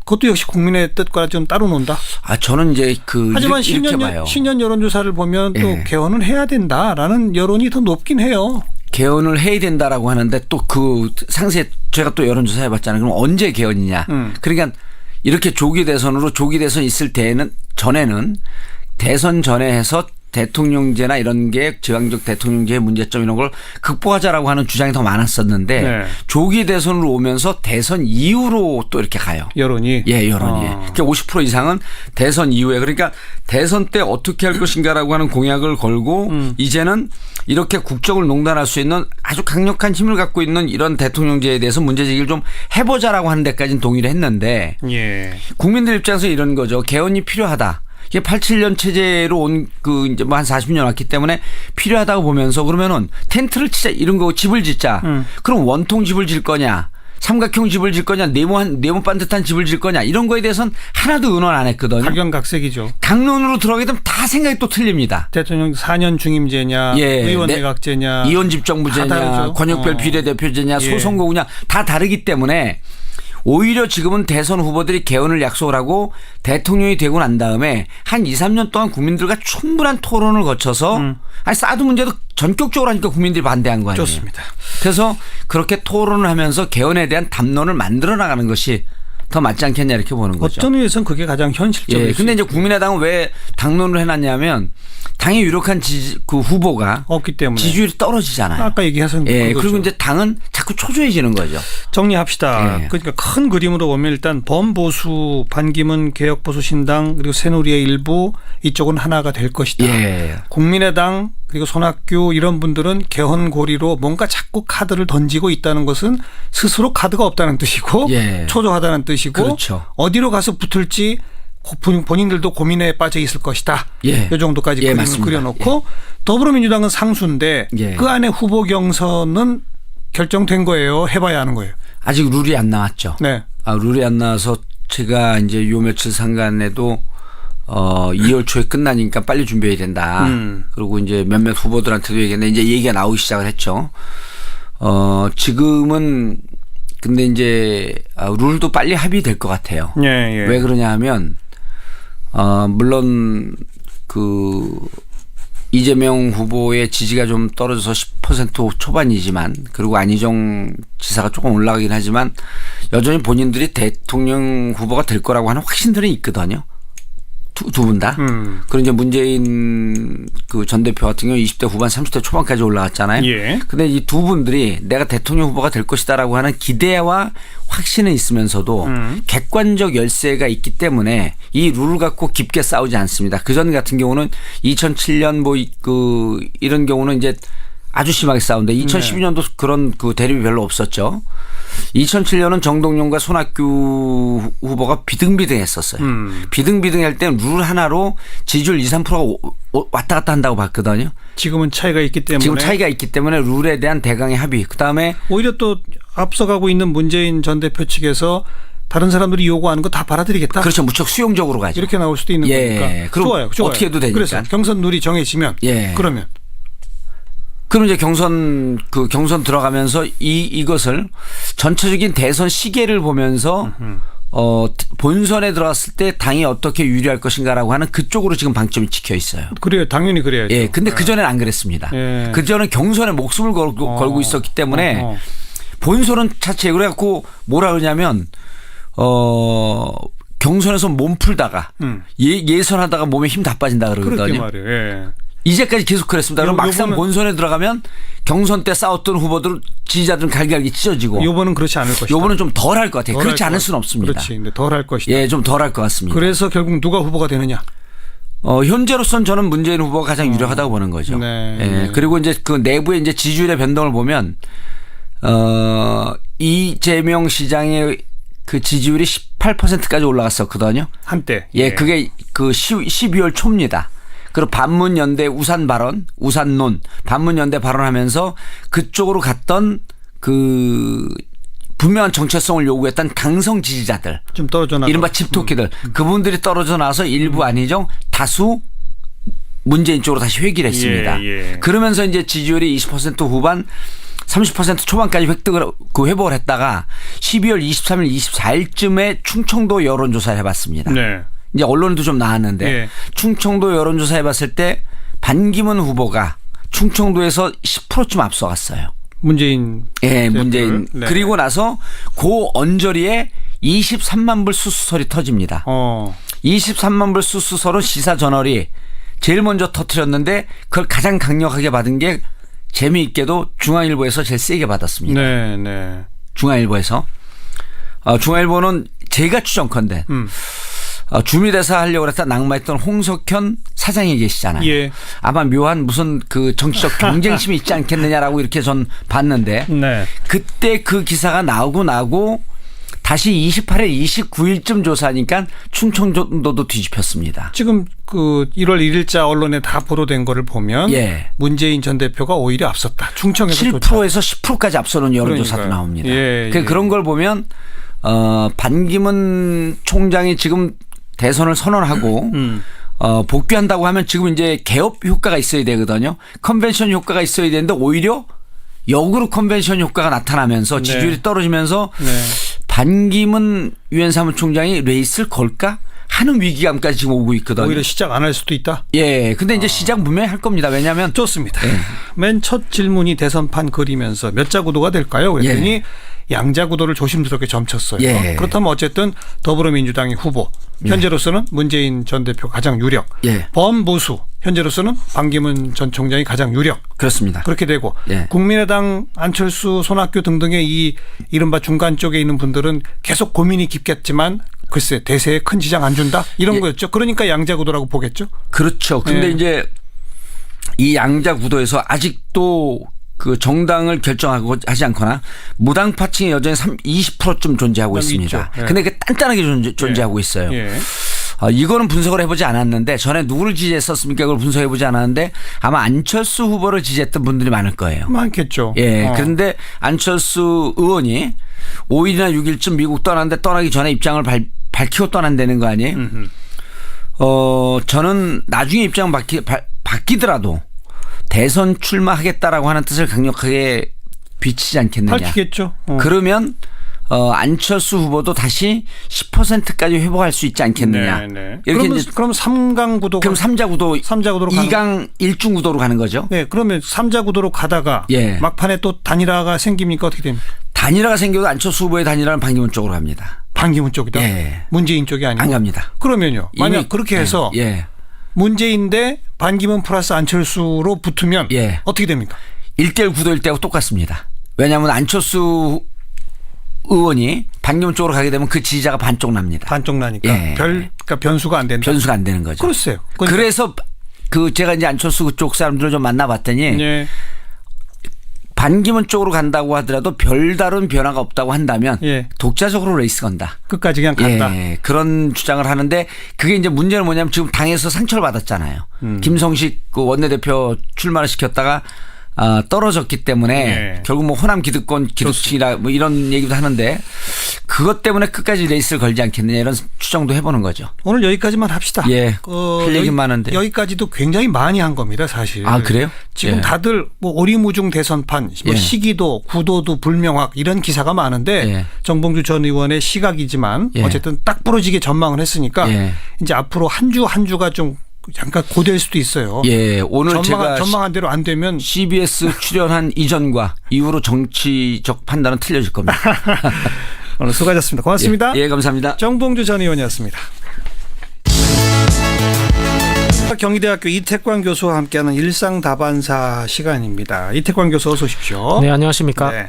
그것도 역시 국민의 뜻과 좀 따로 논다. 저는 이제 하지만 이렇게 봐요. 신년 여론조사를 보면 또 예. 개헌은 해야 된다라는 여론이 더 높긴 해요. 개헌을 해야 된다라고 하는데 또 그 상세 제가 또 여론조사 해봤잖아요. 그럼 언제 개헌이냐. 그러니까 이렇게 조기 대선 있을 때에는 전에는 대선 전에 해서 대통령제나 이런 게 지방적 대통령제의 문제점 이런 걸 극복하자라고 하는 주장이 더 많았었는데 네. 조기 대선으로 오면서 대선 이후로 또 이렇게 가요. 여론이. 예, 여론이. 그러니까 50% 이상은 대선 이후에 그러니까 대선 때 어떻게 할 것인가라고 하는 공약을 걸고 이제는 이렇게 국정을 농단할 수 있는 아주 강력한 힘을 갖고 있는 이런 대통령제에 대해서 문제제기를 좀 해보자라고 하는 데까지는 동의를 했는데 예. 국민들 입장에서 이런 거죠. 개헌이 필요하다. 이게 87년 체제로 온 이제 뭐 한 40년 왔기 때문에 필요하다고 보면서 그러면은 텐트를 치자 이런 거 집을 짓자. 그럼 원통 집을 질 거냐? 삼각형 집을 질 거냐? 네모 반듯한 집을 질 거냐? 이런 거에 대해서는 하나도 의논 안 했거든요. 각연각색이죠. 당론으로 들어가게 되면 다 생각이 또 틀립니다. 대통령 4년 중임제냐, 의원 내각제냐, 이원 집정부제냐, 권역별 비례대표제냐, 소선거구냐 다 다르기 때문에 오히려 지금은 대선 후보들이 개헌을 약속을 하고 대통령이 되고 난 다음에 한 2, 3년 동안 국민들과 충분한 토론을 거쳐서 사드 문제도 전격적으로 하니까 국민들이 반대한 거 아니에요. 좋습니다. 그래서 그렇게 토론을 하면서 개헌에 대한 담론을 만들어 나가는 것이 더 맞지 않겠냐 이렇게 보는 거죠. 어떤 의미에서는 그게 가장 현실적이에요. 예, 근데 이제 국민의당은 왜 당론을 해놨냐면 당에 유력한 그 후보가 없기 때문에 지지율이 떨어지잖아요. 아까 얘기하신 예, 그리고 이제 당은 자꾸 초조해지는 거죠. 정리합시다. 예. 그러니까 큰 그림으로 보면 일단 범보수, 반기문 개혁보수신당 그리고 새누리의 일부 이쪽은 하나가 될 것이다. 예. 국민의당 그리고 손학규 이런 분들은 개헌 고리로 뭔가 자꾸 카드를 던지고 있다는 것은 스스로 카드가 없다는 뜻이고 예. 초조하다는 뜻이고 그렇죠. 어디로 가서 붙을지 본인들도 고민에 빠져 있을 것이다. 예. 이 정도까지 그림을 맞습니다. 그려놓고 더불어민주당은 상수인데 예. 그 안에 후보 경선은 결정된 거예요? 해봐야 하는 거예요? 아직 룰이 안 나왔죠. 네. 룰이 안 나와서 제가 이제 요 며칠 상간에도 2월 초에 끝나니까 빨리 준비해야 된다. 그리고 이제 몇몇 후보들한테도 얘기했는데 이제 얘기가 나오기 시작을 했죠. 지금은 근데 이제 룰도 빨리 합의될 것 같아요. 예, 예. 왜 그러냐 하면 물론 그 이재명 후보의 지지가 좀 떨어져서 10% 초반이지만 그리고 안희정 지사가 조금 올라가긴 하지만 여전히 본인들이 대통령 후보가 될 거라고 하는 확신들은 있거든요. 두 분 다. 그리고 이제 문재인 그 전 대표 같은 경우 20대 후반 30대 초반까지 올라갔잖아요. 예. 근데 이 두 분들이 내가 대통령 후보가 될 것이다라고 하는 기대와 확신은 있으면서도 객관적 열세가 있기 때문에 이 룰을 갖고 깊게 싸우지 않습니다. 그전 같은 경우는 2007년 뭐 그 이런 경우는 이제 아주 심하게 싸운데 2012년도 그런 그 대립이 별로 없었죠. 2007년은 정동영과 손학규 후보가 비등비등했었어요. 비등비등할 때는 룰 하나로 지지율 2, 3%가 왔다 갔다 한다고 봤거든요. 지금은 차이가 있기 때문에. 지금 차이가 있기 때문에 룰에 대한 대강의 합의. 그다음에 오히려 또 앞서가고 있는 문재인 전 대표 측에서 다른 사람들이 요구하는 거 다 받아들이겠다. 그렇죠. 무척 수용적으로 가죠. 이렇게 나올 수도 있는 거니까. 그럼 좋아요. 어떻게 해도 되니까. 그래서 경선 룰이 정해지면 그러면 그럼 이제 경선 들어가면서 이것을 전체적인 대선 시계를 보면서 본선에 들어갔을 때 당이 어떻게 유리할 것인가라고 하는 그쪽으로 지금 방점이 찍혀 있어요. 그래요. 당연히 그래야죠. 예. 근데 그전에는 안 그랬습니다. 예. 그전에는 경선에 목숨을 걸고 있었기 때문에 본선은 자체 그래갖고 뭐라 그러냐면 경선에서 몸 풀다가 예선하다가 몸에 힘 다 빠진다 그러거든요. 그렇게 말이에요. 예. 이제까지 계속 그랬습니다. 그럼 막상 본선에 들어가면 경선 때 싸웠던 후보들 지지자들은 갈갈기 찢어지고. 요번은 그렇지 않을 것이다. 요번은 좀 덜 할 것 같아요. 그렇지 않을 수는 없습니다. 그렇지. 근데 덜 할 것이다. 예, 좀 덜 할 것 같습니다. 그래서 결국 누가 후보가 되느냐? 현재로서는 저는 문재인 후보가 가장 유력하다고 보는 거죠. 네. 예, 그리고 이제 그 내부의 이제 지지율의 변동을 보면 이재명 시장의 그 지지율이 18%까지 올라갔었거든요. 한때. 예, 그게 그 12월 초입니다. 그리고 반문연대 우산 발언, 우산론, 반문연대 발언하면서 그쪽으로 갔던 그 분명한 정체성을 요구했던 강성 지지자들. 좀 떨어져 나가. 이른바 집토끼들. 그분들이 떨어져 나서 일부 아니죠. 다수 문재인 쪽으로 다시 회귀를 했습니다. 예. 그러면서 이제 지지율이 20% 후반 30% 초반까지 회복을 했다가 12월 23일, 24일쯤에 충청도 여론조사를 해봤습니다. 네. 이제 언론도 좀 나왔는데 예. 충청도 여론조사 해봤을 때 반기문 후보가 충청도에서 10%쯤 앞서갔어요. 문재인. 예, 문재인. 네. 그리고 나서 그 언저리에 23만 불 수수설이 터집니다. 23만 불 수수설은 시사저널이 제일 먼저 터뜨렸는데 그걸 가장 강력하게 받은 게 재미있게도 중앙일보에서 제일 세게 받았습니다. 네, 네. 중앙일보에서. 중앙일보는 제가 추정컨대 주미대사 하려고 했다 낙마했던 홍석현 사장이 계시잖아요. 예. 아마 묘한 무슨 그 정치적 경쟁심이 있지 않겠느냐라고 이렇게 전 봤는데 네. 그때 그 기사가 나오고 다시 28일, 29일쯤 조사하니까 충청도도 뒤집혔습니다. 지금 그 1월 1일자 언론에 다 보도된 거를 보면 예. 문재인 전 대표가 오히려 앞섰다. 충청에서 7%에서 10%까지 앞서는 여론조사도 그러니까요. 나옵니다. 예. 그런 걸 보면 반기문 총장이 지금 대선을 선언하고 복귀한다고 하면 지금 이제 개업 효과가 있어야 되거든요. 컨벤션 효과가 있어야 되는데 오히려 역으로 컨벤션 효과가 나타나면서 지지율이 떨어지면서 반기문 유엔 사무총장이 레이스를 걸까 하는 위기감까지 지금 오고 있거든요. 오히려 시작 안 할 수도 있다. 예. 근데 이제 시작 분명히 할 겁니다. 왜냐하면 좋습니다. 맨 첫 질문이 대선판 그리면서 몇 자 구도가 될까요? 그랬더니 양자 구도를 조심스럽게 점쳤어요. 예. 그렇다면 어쨌든 더불어민주당의 후보 현재로서는 문재인 전 대표 가장 유력. 범보수 현재로서는 반기문 전 총장이 가장 유력. 그렇습니다. 그렇게 되고 국민의당 안철수, 손학규 등등의 이 이른바 중간 쪽에 있는 분들은 계속 고민이 깊겠지만 글쎄 대세에 큰 지장 안 준다 이런 거였죠. 그러니까 양자 구도라고 보겠죠. 그렇죠. 근데 이제 이 양자 구도에서 아직도 그 정당을 결정하고 하지 않거나 무당파층이 여전히 20%쯤 존재하고 있습니다. 근데 그 단단하게 존재하고 있어요. 이거는 분석을 해보지 않았는데 전에 누구를 지지했었습니까? 그걸 분석해보지 않았는데 아마 안철수 후보를 지지했던 분들이 많을 거예요. 많겠죠. 예. 그런데 안철수 의원이 5일이나 6일쯤 미국 떠났는데 떠나기 전에 입장을 밝히고 떠난다는 거 아니에요? 저는 나중에 입장 바뀌더라도 대선 출마하겠다라고 하는 뜻을 강력하게 비치지 않겠느냐. 밝히겠죠. 그러면 안철수 후보도 다시 10%까지 회복할 수 있지 않겠느냐. 네. 이렇게 그럼 3강 구도. 그럼 3자 구도, 2강 1중 구도로 가는 거죠. 네, 그러면 3자 구도로 가다가 예. 막판에 또 단일화가 생깁니까? 어떻게 됩니까? 단일화가 생겨도 안철수 후보의 단일화는 반기문 쪽으로 갑니다. 반기문 쪽이다. 예. 문재인 쪽이 아니고. 안 갑니다. 그러면요. 만약 그렇게 해서 예. 문재인 대 반기문 플러스 안철수로 붙으면 예. 어떻게 됩니까? 1대1 구도일 때하고 똑같습니다. 왜냐하면 안철수 의원이 반기문 쪽으로 가게 되면 그 지지자가 반쪽 납니다. 반쪽 나니까. 예. 그러니까 변수가 안 된다. 변수가 안 되는 거죠. 그렇어요. 그래서 제가 이제 안철수 쪽 사람들을 좀 만나봤더니 예. 반기문 쪽으로 간다고 하더라도 별다른 변화가 없다고 한다면 예. 독자적으로 레이스 건다. 끝까지 그냥 간다. 예, 그런 주장을 하는데 그게 이제 문제는 뭐냐면 지금 당에서 상처를 받았잖아요. 김성식 그 원내대표 출마를 시켰다가 떨어졌기 때문에 예. 결국 뭐 호남 기득권 기득층이라 뭐 이런 얘기도 하는데 그것 때문에 끝까지 레이스를 걸지 않겠느냐 이런 추정도 해보는 거죠. 오늘 여기까지만 합시다. 예. 할 얘기 많은데. 여기까지도 굉장히 많이 한 겁니다, 사실. 아, 그래요? 지금 예. 다들 뭐 오리무중 대선판, 뭐 예. 시기도 구도도 불명확 이런 기사가 많은데 예. 정봉주 전 의원의 시각이지만 예. 어쨌든 딱 부러지게 전망을 했으니까 예. 이제 앞으로 한 주 한 주가 좀 잠깐 고될 수도 있어요. 예, 오늘 제가 전망한 대로 안 되면 CBS 출연한 이전과 이후로 정치적 판단은 틀려질 겁니다. 오늘 수고하셨습니다. 고맙습니다. 예, 감사합니다. 정봉주 전 의원이었습니다. 경희대학교 이태광 교수와 함께하는 일상다반사 시간입니다. 이태광 교수 어서 오십시오. 네, 안녕하십니까. 네.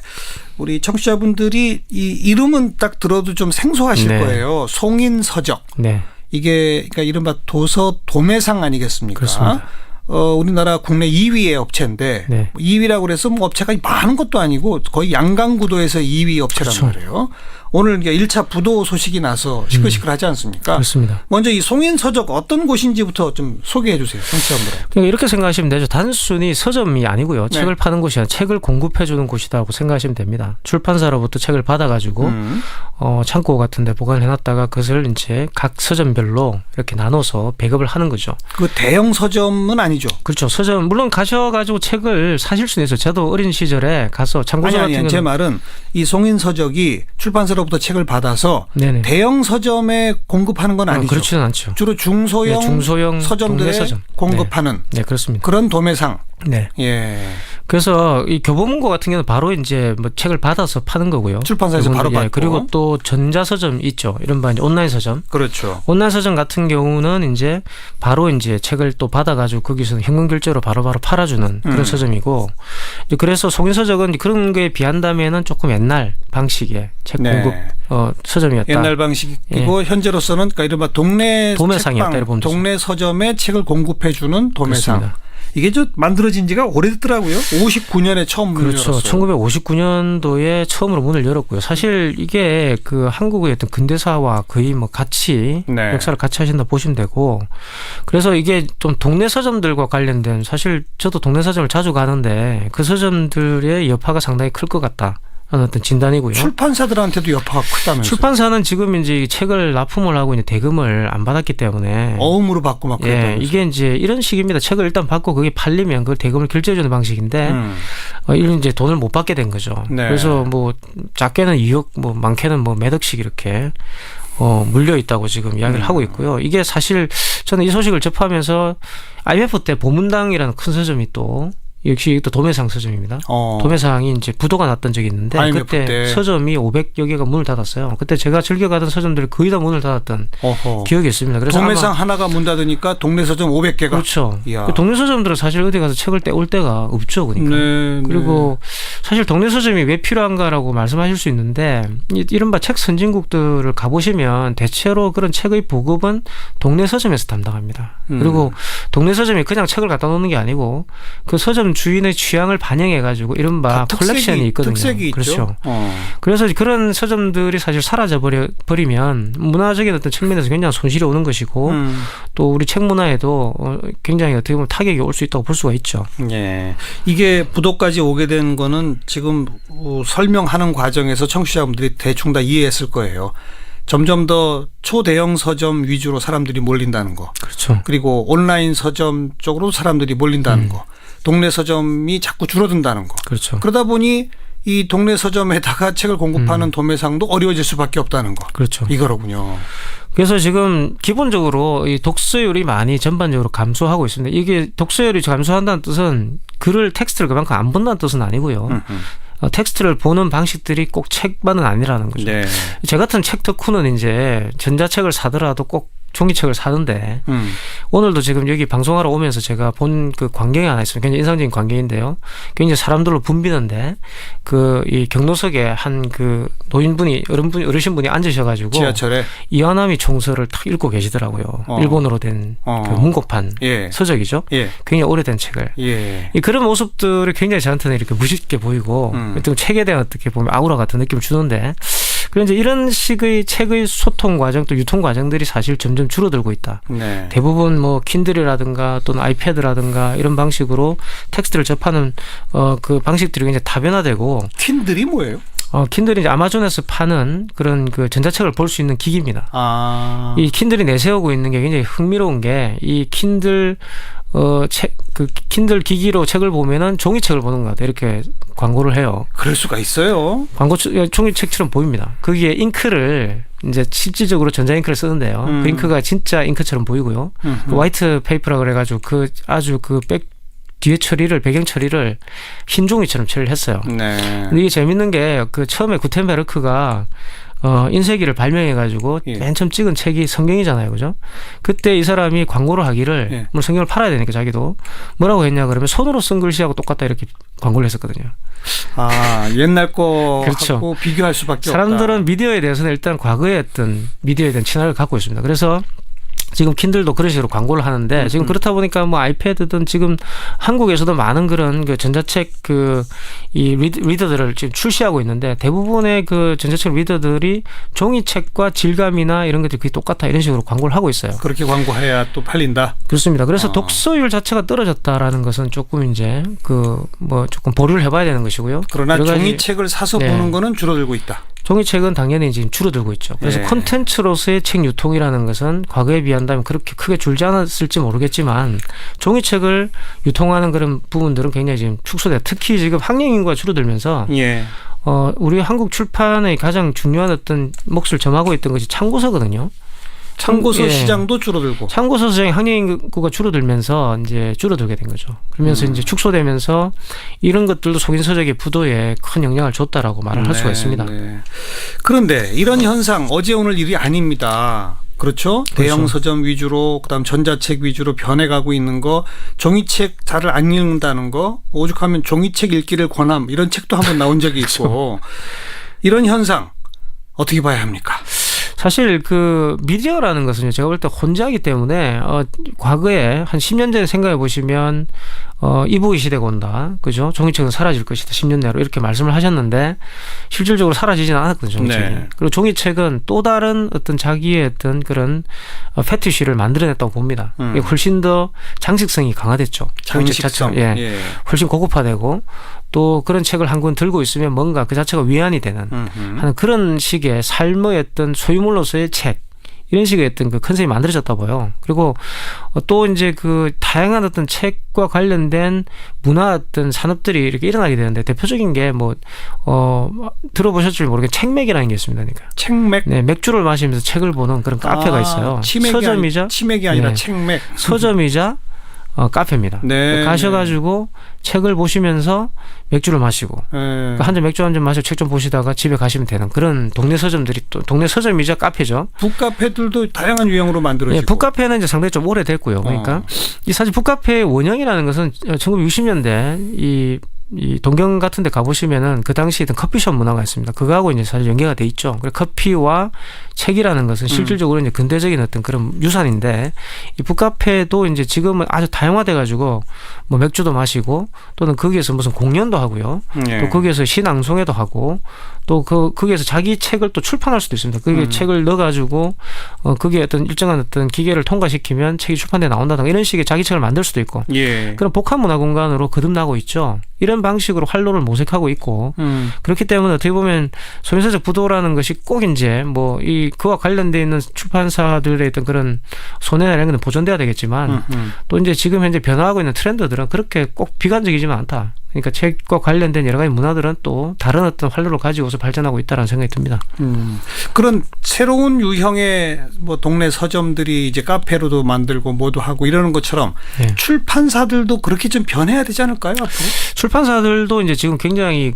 우리 청취자분들이 이 이름은 딱 들어도 좀 생소하실 네. 거예요. 송인서적. 네, 이게 그러니까 이른바 도서 도매상 아니겠습니까? 그렇습니다. 우리나라 국내 2위의 업체인데 네. 2위라고 그래서 뭐 업체가 많은 것도 아니고 거의 양강구도에서 2위 업체란 그렇죠. 말이에요. 오늘 이제 1차 부도 소식이 나서 시끌시끌하지 않습니까? 그렇습니다. 먼저 이 송인서적 어떤 곳인지부터 좀 소개해 주세요. 청취자분들. 그러니까 이렇게 생각하시면 되죠. 단순히 서점이 아니고요. 네. 책을 파는 곳이 아니라 책을 공급해 주는 곳이라고 생각하시면 됩니다. 출판사로부터 책을 받아가지고 창고 같은 데 보관해 놨다가 그것을 이제 각 서점별로 이렇게 나눠서 배급을 하는 거죠. 그 대형 서점은 아니죠. 그렇죠. 서점 물론 가셔가지고 책을 사실 수는 있어요. 저도 어린 시절에 가서 참고서 같은 아니, 제 말은 이 송인서적이 출판사로부터 책을 받아서 네네. 대형 서점에 공급하는 건 아니죠. 그렇지는 않죠. 주로 중소형, 네, 중소형 서점들에 동네 서점. 공급하는 네, 그렇습니다. 그런 도매상. 네. 예. 그래서 이 교보문고 같은 경우는 바로 이제 뭐 책을 받아서 파는 거고요. 출판사에서 바로 받고. 그리고 또 전자서점 있죠. 이른바 이제 온라인 서점. 그렇죠. 온라인 서점 같은 경우는 이제 바로 이제 책을 또 받아가지고 거기서 현금 결제로 바로바로 팔아주는 그런 서점이고. 그래서 송인서적은 그런 거에 비한다면은 조금 옛날 방식의 책 네. 공급 서점이었다. 옛날 방식이고 현재로서는 그러니까 이른바 동네 도매상이었다, 책방, 이렇게 보면 되죠. 동네 서점에 책을 공급해주는 도매상. 그렇습니다. 이게 저 만들어진 지가 오래됐더라고요. 59년에 처음 문을 그렇죠. 열었어요. 1959년도에 처음으로 문을 열었고요. 사실 이게 그 한국의 어떤 근대사와 거의 뭐 같이 네. 역사를 같이 하신다 보시면 되고, 그래서 이게 좀 동네 서점들과 관련된, 사실 저도 동네 서점을 자주 가는데 그 서점들의 여파가 상당히 클 것 같다 하는 어떤 진단이고요. 출판사들한테도 여파가 크다면서요. 출판사는 지금 이제 책을 납품을 하고 이제 대금을 안 받았기 때문에 어음으로 받고 막 그랬다면서요. 이게 이제 이런 식입니다. 책을 일단 받고 그게 팔리면 그걸 대금을 결제해주는 방식인데 이런 이제 돈을 못 받게 된 거죠. 네. 그래서 뭐 작게는 2억, 뭐 많게는 뭐 몇 억씩 이렇게 물려 있다고 지금 이야기를 하고 있고요. 이게 사실 저는 이 소식을 접하면서 IMF 때 보문당이라는 큰 서점이 또 역시 또 도매상 서점입니다. 도매상이 이제 부도가 났던 적이 있는데 그때 때. 서점이 500여 개가 문을 닫았어요. 그때 제가 즐겨가던 서점들이 거의 다 문을 닫았던 기억이 있습니다. 그래서 도매상 하나가 문 닫으니까 동네 서점 500개가. 그렇죠. 이야. 그 동네 서점들은 사실 어디 가서 책을 떼올 데가 없죠. 그러니까. 네, 그리고 사실 동네 서점이 왜 필요한가라고 말씀하실 수 있는데 이른바 책 선진국들을 가보시면 대체로 그런 책의 보급은 동네 서점에서 담당합니다. 그리고 동네 서점이 그냥 책을 갖다 놓는 게 아니고 그 서점 주인의 취향을 반영해가지고 이른바 컬렉션이 있거든요. 특색이 그렇죠. 있죠. 그래서 그런 서점들이 사실 사라져 버리면 문화적인 어떤 측면에서 굉장히 손실이 오는 것이고 또 우리 책 문화에도 굉장히 어떻게 보면 타격이 올 수 있다고 볼 수가 있죠. 예. 이게 부도까지 오게 된 거는 지금 설명하는 과정에서 청취자분들이 대충 다 이해했을 거예요. 점점 더 초대형 서점 위주로 사람들이 몰린다는 거. 그렇죠. 그리고 온라인 서점 쪽으로 사람들이 몰린다는 거. 동네 서점이 자꾸 줄어든다는 거. 그렇죠. 그러다 보니 이 동네 서점에다가 책을 공급하는 도매상도 어려워질 수밖에 없다는 거. 그렇죠. 이거로군요. 그래서 지금 기본적으로 이 독서율이 많이 전반적으로 감소하고 있습니다. 이게 독서율이 감소한다는 뜻은 글을 텍스트를 그만큼 안 본다는 뜻은 아니고요. 텍스트를 보는 방식들이 꼭 책만은 아니라는 거죠. 네. 제 같은 책 덕후는 이제 전자책을 사더라도 꼭 종이책을 사는데 오늘도 지금 여기 방송하러 오면서 제가 본 그 광경이 하나 있습니다. 굉장히 인상적인 광경인데요. 굉장히 사람들로 붐비는데 그 이 경로석에 한 그 노인분이 어르신분이 앉으셔가지고 지하철에 이완함이 총서를 탁 읽고 계시더라고요. 일본어로 된 그 문고판 예. 서적이죠. 예. 굉장히 오래된 책을. 예. 이 그런 모습들이 굉장히 저한테는 이렇게 무식해 보이고 어떤 책에 대한 어떻게 보면 아우라 같은 느낌을 주는데 그런 이제 이런 식의 책의 소통 과정 또 유통 과정들이 사실 점점 줄어들고 있다. 네. 대부분 뭐 킨들이라든가 또는 아이패드라든가 이런 방식으로 텍스트를 접하는 그 방식들이 굉장히 다변화되고. 킨들이 뭐예요? 킨들이 이제 아마존에서 파는 그런 그 전자책을 볼 수 있는 기기입니다. 아. 이 킨들이 내세우고 있는 게 굉장히 흥미로운 게 이 킨들 그 킨들 기기로 책을 보면은 종이책을 보는 것 같아 이렇게 광고를 해요. 그럴 수가 있어요. 광고 종이책처럼 보입니다. 거기에 잉크를 이제 실질적으로 전자잉크를 쓰는데요. 그 잉크가 진짜 잉크처럼 보이고요. 그 화이트 페이퍼라 그래가지고 그 아주 그 뒤에 처리를 배경 처리를 흰 종이처럼 처리를 했어요. 네. 근데 이게 재밌는 게 그 처음에 구텐베르크가 인쇄기를 발명해가지고 예. 맨 처음 찍은 책이 성경이잖아요, 그죠? 그때 이 사람이 광고를 하기를 예. 물론 성경을 팔아야 되니까 자기도 뭐라고 했냐 그러면 손으로 쓴 글씨하고 똑같다 이렇게 광고를 했었거든요. 아, 옛날 거하고 그렇죠. 비교할 수밖에 사람들은 없다. 미디어에 대해서는 일단 과거에 어떤 미디어에 대한 친화를 갖고 있습니다. 그래서 지금 킨들도 그런 식으로 광고를 하는데 지금 그렇다 보니까 뭐 아이패드든 지금 한국에서도 많은 그런 그 전자책 이 리더들을 지금 출시하고 있는데 대부분의 그 전자책 리더들이 종이책과 질감이나 이런 것들이 거의 똑같다 이런 식으로 광고를 하고 있어요. 그렇게 광고해야 또 팔린다. 그렇습니다. 그래서 독서율 자체가 떨어졌다라는 것은 조금 이제 뭐 조금 보류를 해봐야 되는 것이고요. 그러나 여러 가지 종이책을 사서 네. 보는 거는 줄어들고 있다. 종이책은 당연히 지금 줄어들고 있죠. 그래서 예. 콘텐츠로서의 책 유통이라는 것은 과거에 비한다면 그렇게 크게 줄지 않았을지 모르겠지만 종이책을 유통하는 그런 부분들은 굉장히 지금 축소돼. 특히 지금 학령 인구가 줄어들면서 예. 우리 한국 출판의 가장 중요한 어떤 몫을 점하고 있던 것이 참고서거든요. 참고서 예. 시장도 줄어들고. 참고서 시장의 학령 인구가 줄어들면서 이제 줄어들게 된 거죠. 그러면서 이제 축소되면서 이런 것들도 속인서적의 부도에 큰 영향을 줬다라고 말을 할 수가 있습니다. 네. 그런데 이런 현상 어제 오늘 일이 아닙니다. 그렇죠? 대형 서점 위주로 그다음 전자책 위주로 변해가고 있는 거, 종이책 잘 안 읽는다는 거, 오죽하면 종이책 읽기를 권함 이런 책도 한번 나온 적이 있고 이런 현상 어떻게 봐야 합니까? 사실 그 미디어라는 것은 제가 볼 때 혼자이기 때문에 과거에 한 10년 전에 생각해 보시면 이북의 시대가 온다. 그죠? 종이책은 사라질 것이다. 10년 내로 이렇게 말씀을 하셨는데 실질적으로 사라지지는 않았거든요. 종이책이. 네. 그리고 종이책은 또 다른 어떤 자기의 어떤 그런 패티쉬를 만들어냈다고 봅니다. 이게 훨씬 더 장식성이 강화됐죠. 종이책 장식성. 자체가. 예. 훨씬 고급화되고 또 그런 책을 한 권 들고 있으면 뭔가 그 자체가 위안이 되는 하는 그런 식의 삶의 어떤 소유물로서의 책 이런 식의 어떤 그 컨셉이 만들어졌다 보여. 그리고 또 이제 그 다양한 어떤 책과 관련된 문화 어떤 산업들이 이렇게 일어나게 되는데 대표적인 게 뭐 들어보셨을지 모르겠는데 책맥이라는 게 있습니다. 그러니까 책맥. 네, 맥주를 마시면서 책을 보는 그런 카페가 있어요. 서점이자 치맥이 아니라 네. 책맥. 서점이자 카페입니다. 네, 가셔가지고 책을 보시면서 맥주를 마시고 네. 한 잔 맥주 한 잔 마시고 책 좀 보시다가 집에 가시면 되는 그런 동네 서점들이 또 동네 서점이자 카페죠. 북카페들도 다양한 유형으로 만들어지고. 예, 북카페는 이제 상당히 좀 오래됐고요. 그러니까 이 사실 북카페의 원형이라는 것은 1960년대 이 이 동경 같은 데 가보시면은 그 당시에 있던 커피숍 문화가 있습니다. 그거하고 이제 사실 연계가 돼 있죠. 그래서 커피와 책이라는 것은 실질적으로 이제 근대적인 어떤 그런 유산인데 이 북카페도 이제 지금은 아주 다양화돼 가지고 뭐 맥주도 마시고 또는 거기에서 무슨 공연도 하고요. 또 거기에서 시낭송회도 하고 또 거기에서 자기 책을 또 출판할 수도 있습니다. 거기에 책을 넣어가지고 거기에 어떤 일정한 어떤 기계를 통과시키면 책이 출판돼 나온다든가 이런 식의 자기 책을 만들 수도 있고 그런 복합 문화 공간으로 거듭나고 있죠. 이런 방식으로 활로를 모색하고 있고 그렇기 때문에 어떻게 보면 소유사적 부도라는 것이 꼭 이제 뭐 이 그와 관련돼 있는 출판사들의 어떤 그런 손해나 이런 건 보존돼야 되겠지만 또 이제 지금 현재 변화하고 있는 트렌드들은 그렇게 꼭 비관적이지만 않다. 그러니까 책과 관련된 여러 가지 문화들은 또 다른 어떤 활로를 가지고서 발전하고 있다는 생각이 듭니다. 그런 새로운 유형의 뭐 동네 서점들이 이제 카페로도 만들고 뭐도 하고 이러는 것처럼 네. 출판사들도 그렇게 좀 변해야 되지 않을까요? 앞으로? 출판사들도 이제 지금 굉장히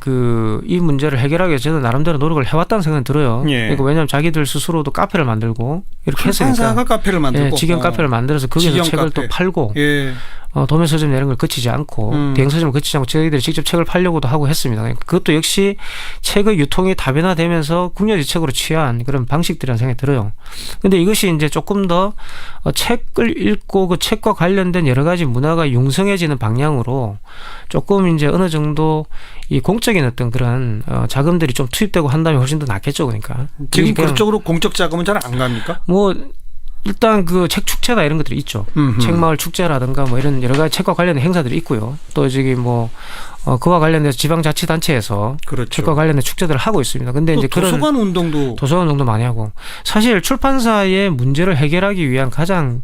이 문제를 해결하기 위해서 저는 나름대로 노력을 해왔다는 생각이 들어요. 그러니까 왜냐하면 자기들 스스로도 카페를 만들고 이렇게 했으니까. 출판사가 카페를 만들고. 직영 카페를 만들어서 거기서 책을 또 팔고. 도매 서점 이런 걸 거치지 않고 대형 서점을 거치지 않고 저희들이 직접 책을 팔려고도 하고 했습니다. 그것도 역시 책의 유통이 다변화되면서 국려지책으로 취한 그런 방식들이라는 생각이 들어요. 근데 이것이 이제 조금 더 책을 읽고 그 책과 관련된 여러 가지 문화가 융성해지는 방향으로 조금 이제 어느 정도 이 공적인 어떤 그런 자금들이 좀 투입되고 한다면 훨씬 더 낫겠죠. 그러니까 지금 그쪽으로 공적 자금은 잘 안 갑니까? 뭐 일단 그 책 축제나 이런 것들이 있죠. 책마을 축제라든가 뭐 이런 여러 가지 책과 관련된 행사들이 있고요. 또 저기 뭐 그와 관련돼서 지방자치단체에서 그렇죠. 책과 관련된 축제들을 하고 있습니다. 근데 이제 도서관 운동도 많이 하고 사실 출판사의 문제를 해결하기 위한 가장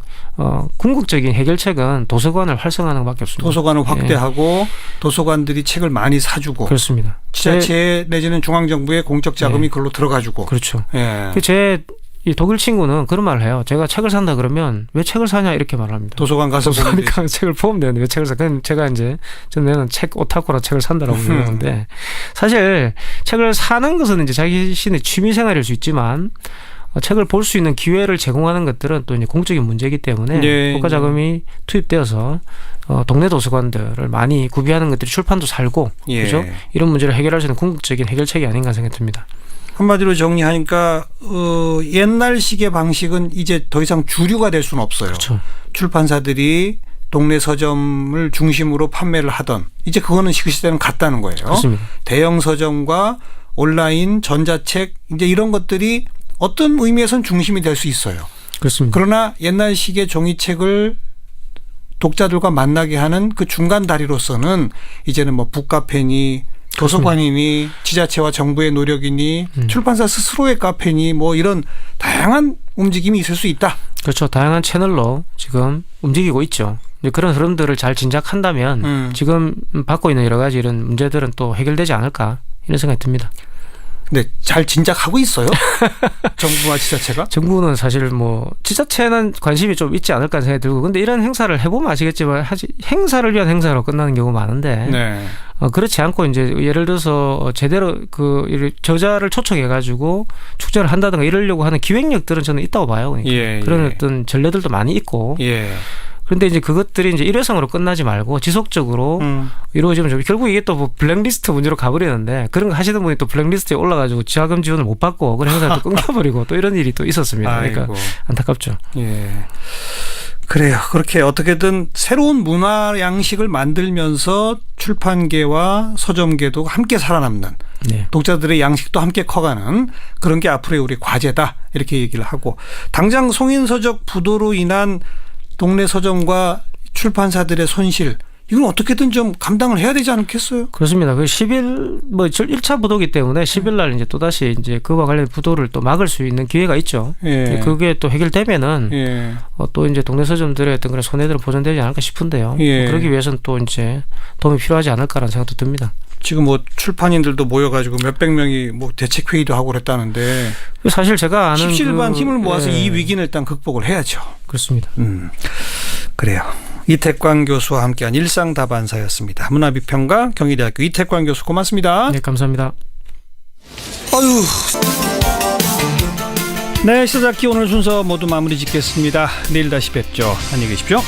궁극적인 해결책은 도서관을 활성화하는 것밖에 없습니다. 도서관을 확대하고 도서관들이 책을 많이 사주고 그렇습니다. 지자체 내지는 중앙정부의 공적 자금이 그걸로 들어가주고 그렇죠. 이 독일 친구는 그런 말을 해요. 제가 책을 산다 그러면 왜 책을 사냐 이렇게 말을 합니다. 도서관 가서 보니까 책을 보면 되는데 왜 책을 사? 그럼 제가 이제 저는 책 오타쿠라 책을 산다라고 얘기하는데 사실 책을 사는 것은 이제 자신의 취미 생활일 수 있지만 책을 볼 수 있는 기회를 제공하는 것들은 또 이제 공적인 문제이기 때문에 국가 자금이 투입되어서 동네 도서관들을 많이 구비하는 것들이 출판도 살고 그렇죠? 이런 문제를 해결할 수 있는 궁극적인 해결책이 아닌가 생각이 듭니다. 한마디로 정리하니까 옛날식의 방식은 이제 더 이상 주류가 될 수는 없어요. 그렇죠. 출판사들이 동네 서점을 중심으로 판매를 하던 이제 그거는 시대는 갔다는 거예요. 그렇습니다. 대형 서점과 온라인 전자책 이제 이런 것들이 어떤 의미에선 중심이 될 수 있어요. 그렇습니다. 그러나 옛날식의 종이책을 독자들과 만나게 하는 그 중간 다리로서는 이제는 뭐 북카페니 도서관이니 지자체와 정부의 노력이니 출판사 스스로의 카페니 뭐 이런 다양한 움직임이 있을 수 있다. 그렇죠. 다양한 채널로 지금 움직이고 있죠. 그런 흐름들을 잘 진작한다면 지금 받고 있는 여러 가지 이런 문제들은 또 해결되지 않을까 이런 생각이 듭니다. 근데 잘 진작하고 있어요? 정부와 지자체가? 정부는 사실 뭐 지자체는 관심이 좀 있지 않을까 생각이 들고 근데 이런 행사를 해보면 아시겠지만 행사를 위한 행사로 끝나는 경우가 많은데 그렇지 않고 이제 예를 들어서 제대로 그 저자를 초청해가지고 축제를 한다든가 이러려고 하는 기획력들은 저는 있다고 봐요. 그러니까 그런 어떤 전례들도 많이 있고 그런데 이제 그것들이 이제 일회성으로 끝나지 말고 지속적으로 이루어지면 좀 결국 이게 또 뭐 블랙리스트 문제로 가버리는데 그런 거 하시던 분이 또 블랙리스트에 올라가지고 지자금 지원을 못 받고 그런 행사를 또 끊겨버리고 또 이런 일이 또 있었습니다. 그러니까 안타깝죠. 그래요. 그렇게 어떻게든 새로운 문화 양식을 만들면서 출판계와 서점계도 함께 살아남는 독자들의 양식도 함께 커가는 그런 게 앞으로의 우리 과제다 이렇게 얘기를 하고 당장 송인서적 부도로 인한 동네 서점과 출판사들의 손실 이건 어떻게든 좀 감당을 해야 되지 않겠어요? 그렇습니다. 그 10일 뭐 1차 부도기 때문에 10일 날 이제 또 다시 이제 그와 관련 부도를 또 막을 수 있는 기회가 있죠. 그게 또 해결되면은 또 이제 동네 서점들의 어떤 그런 손해들은 보존되지 않을까 싶은데요. 그러기 위해서는 또 이제 도움이 필요하지 않을까라는 생각도 듭니다. 지금 뭐 출판인들도 모여가지고 몇백 명이 뭐 대책 회의도 하고 그랬다는데 사실 제가 아는 십시일반 힘을 모아서 이 위기는 일단 극복을 해야죠. 그렇습니다. 그래요. 이태광 교수와 함께한 일상다반사였습니다. 문화비평가 경희대학교 이태광 교수 고맙습니다. 네, 감사합니다. 네, 시사자키 오늘 순서 모두 마무리 짓겠습니다. 내일 다시 뵙죠. 안녕히 계십시오.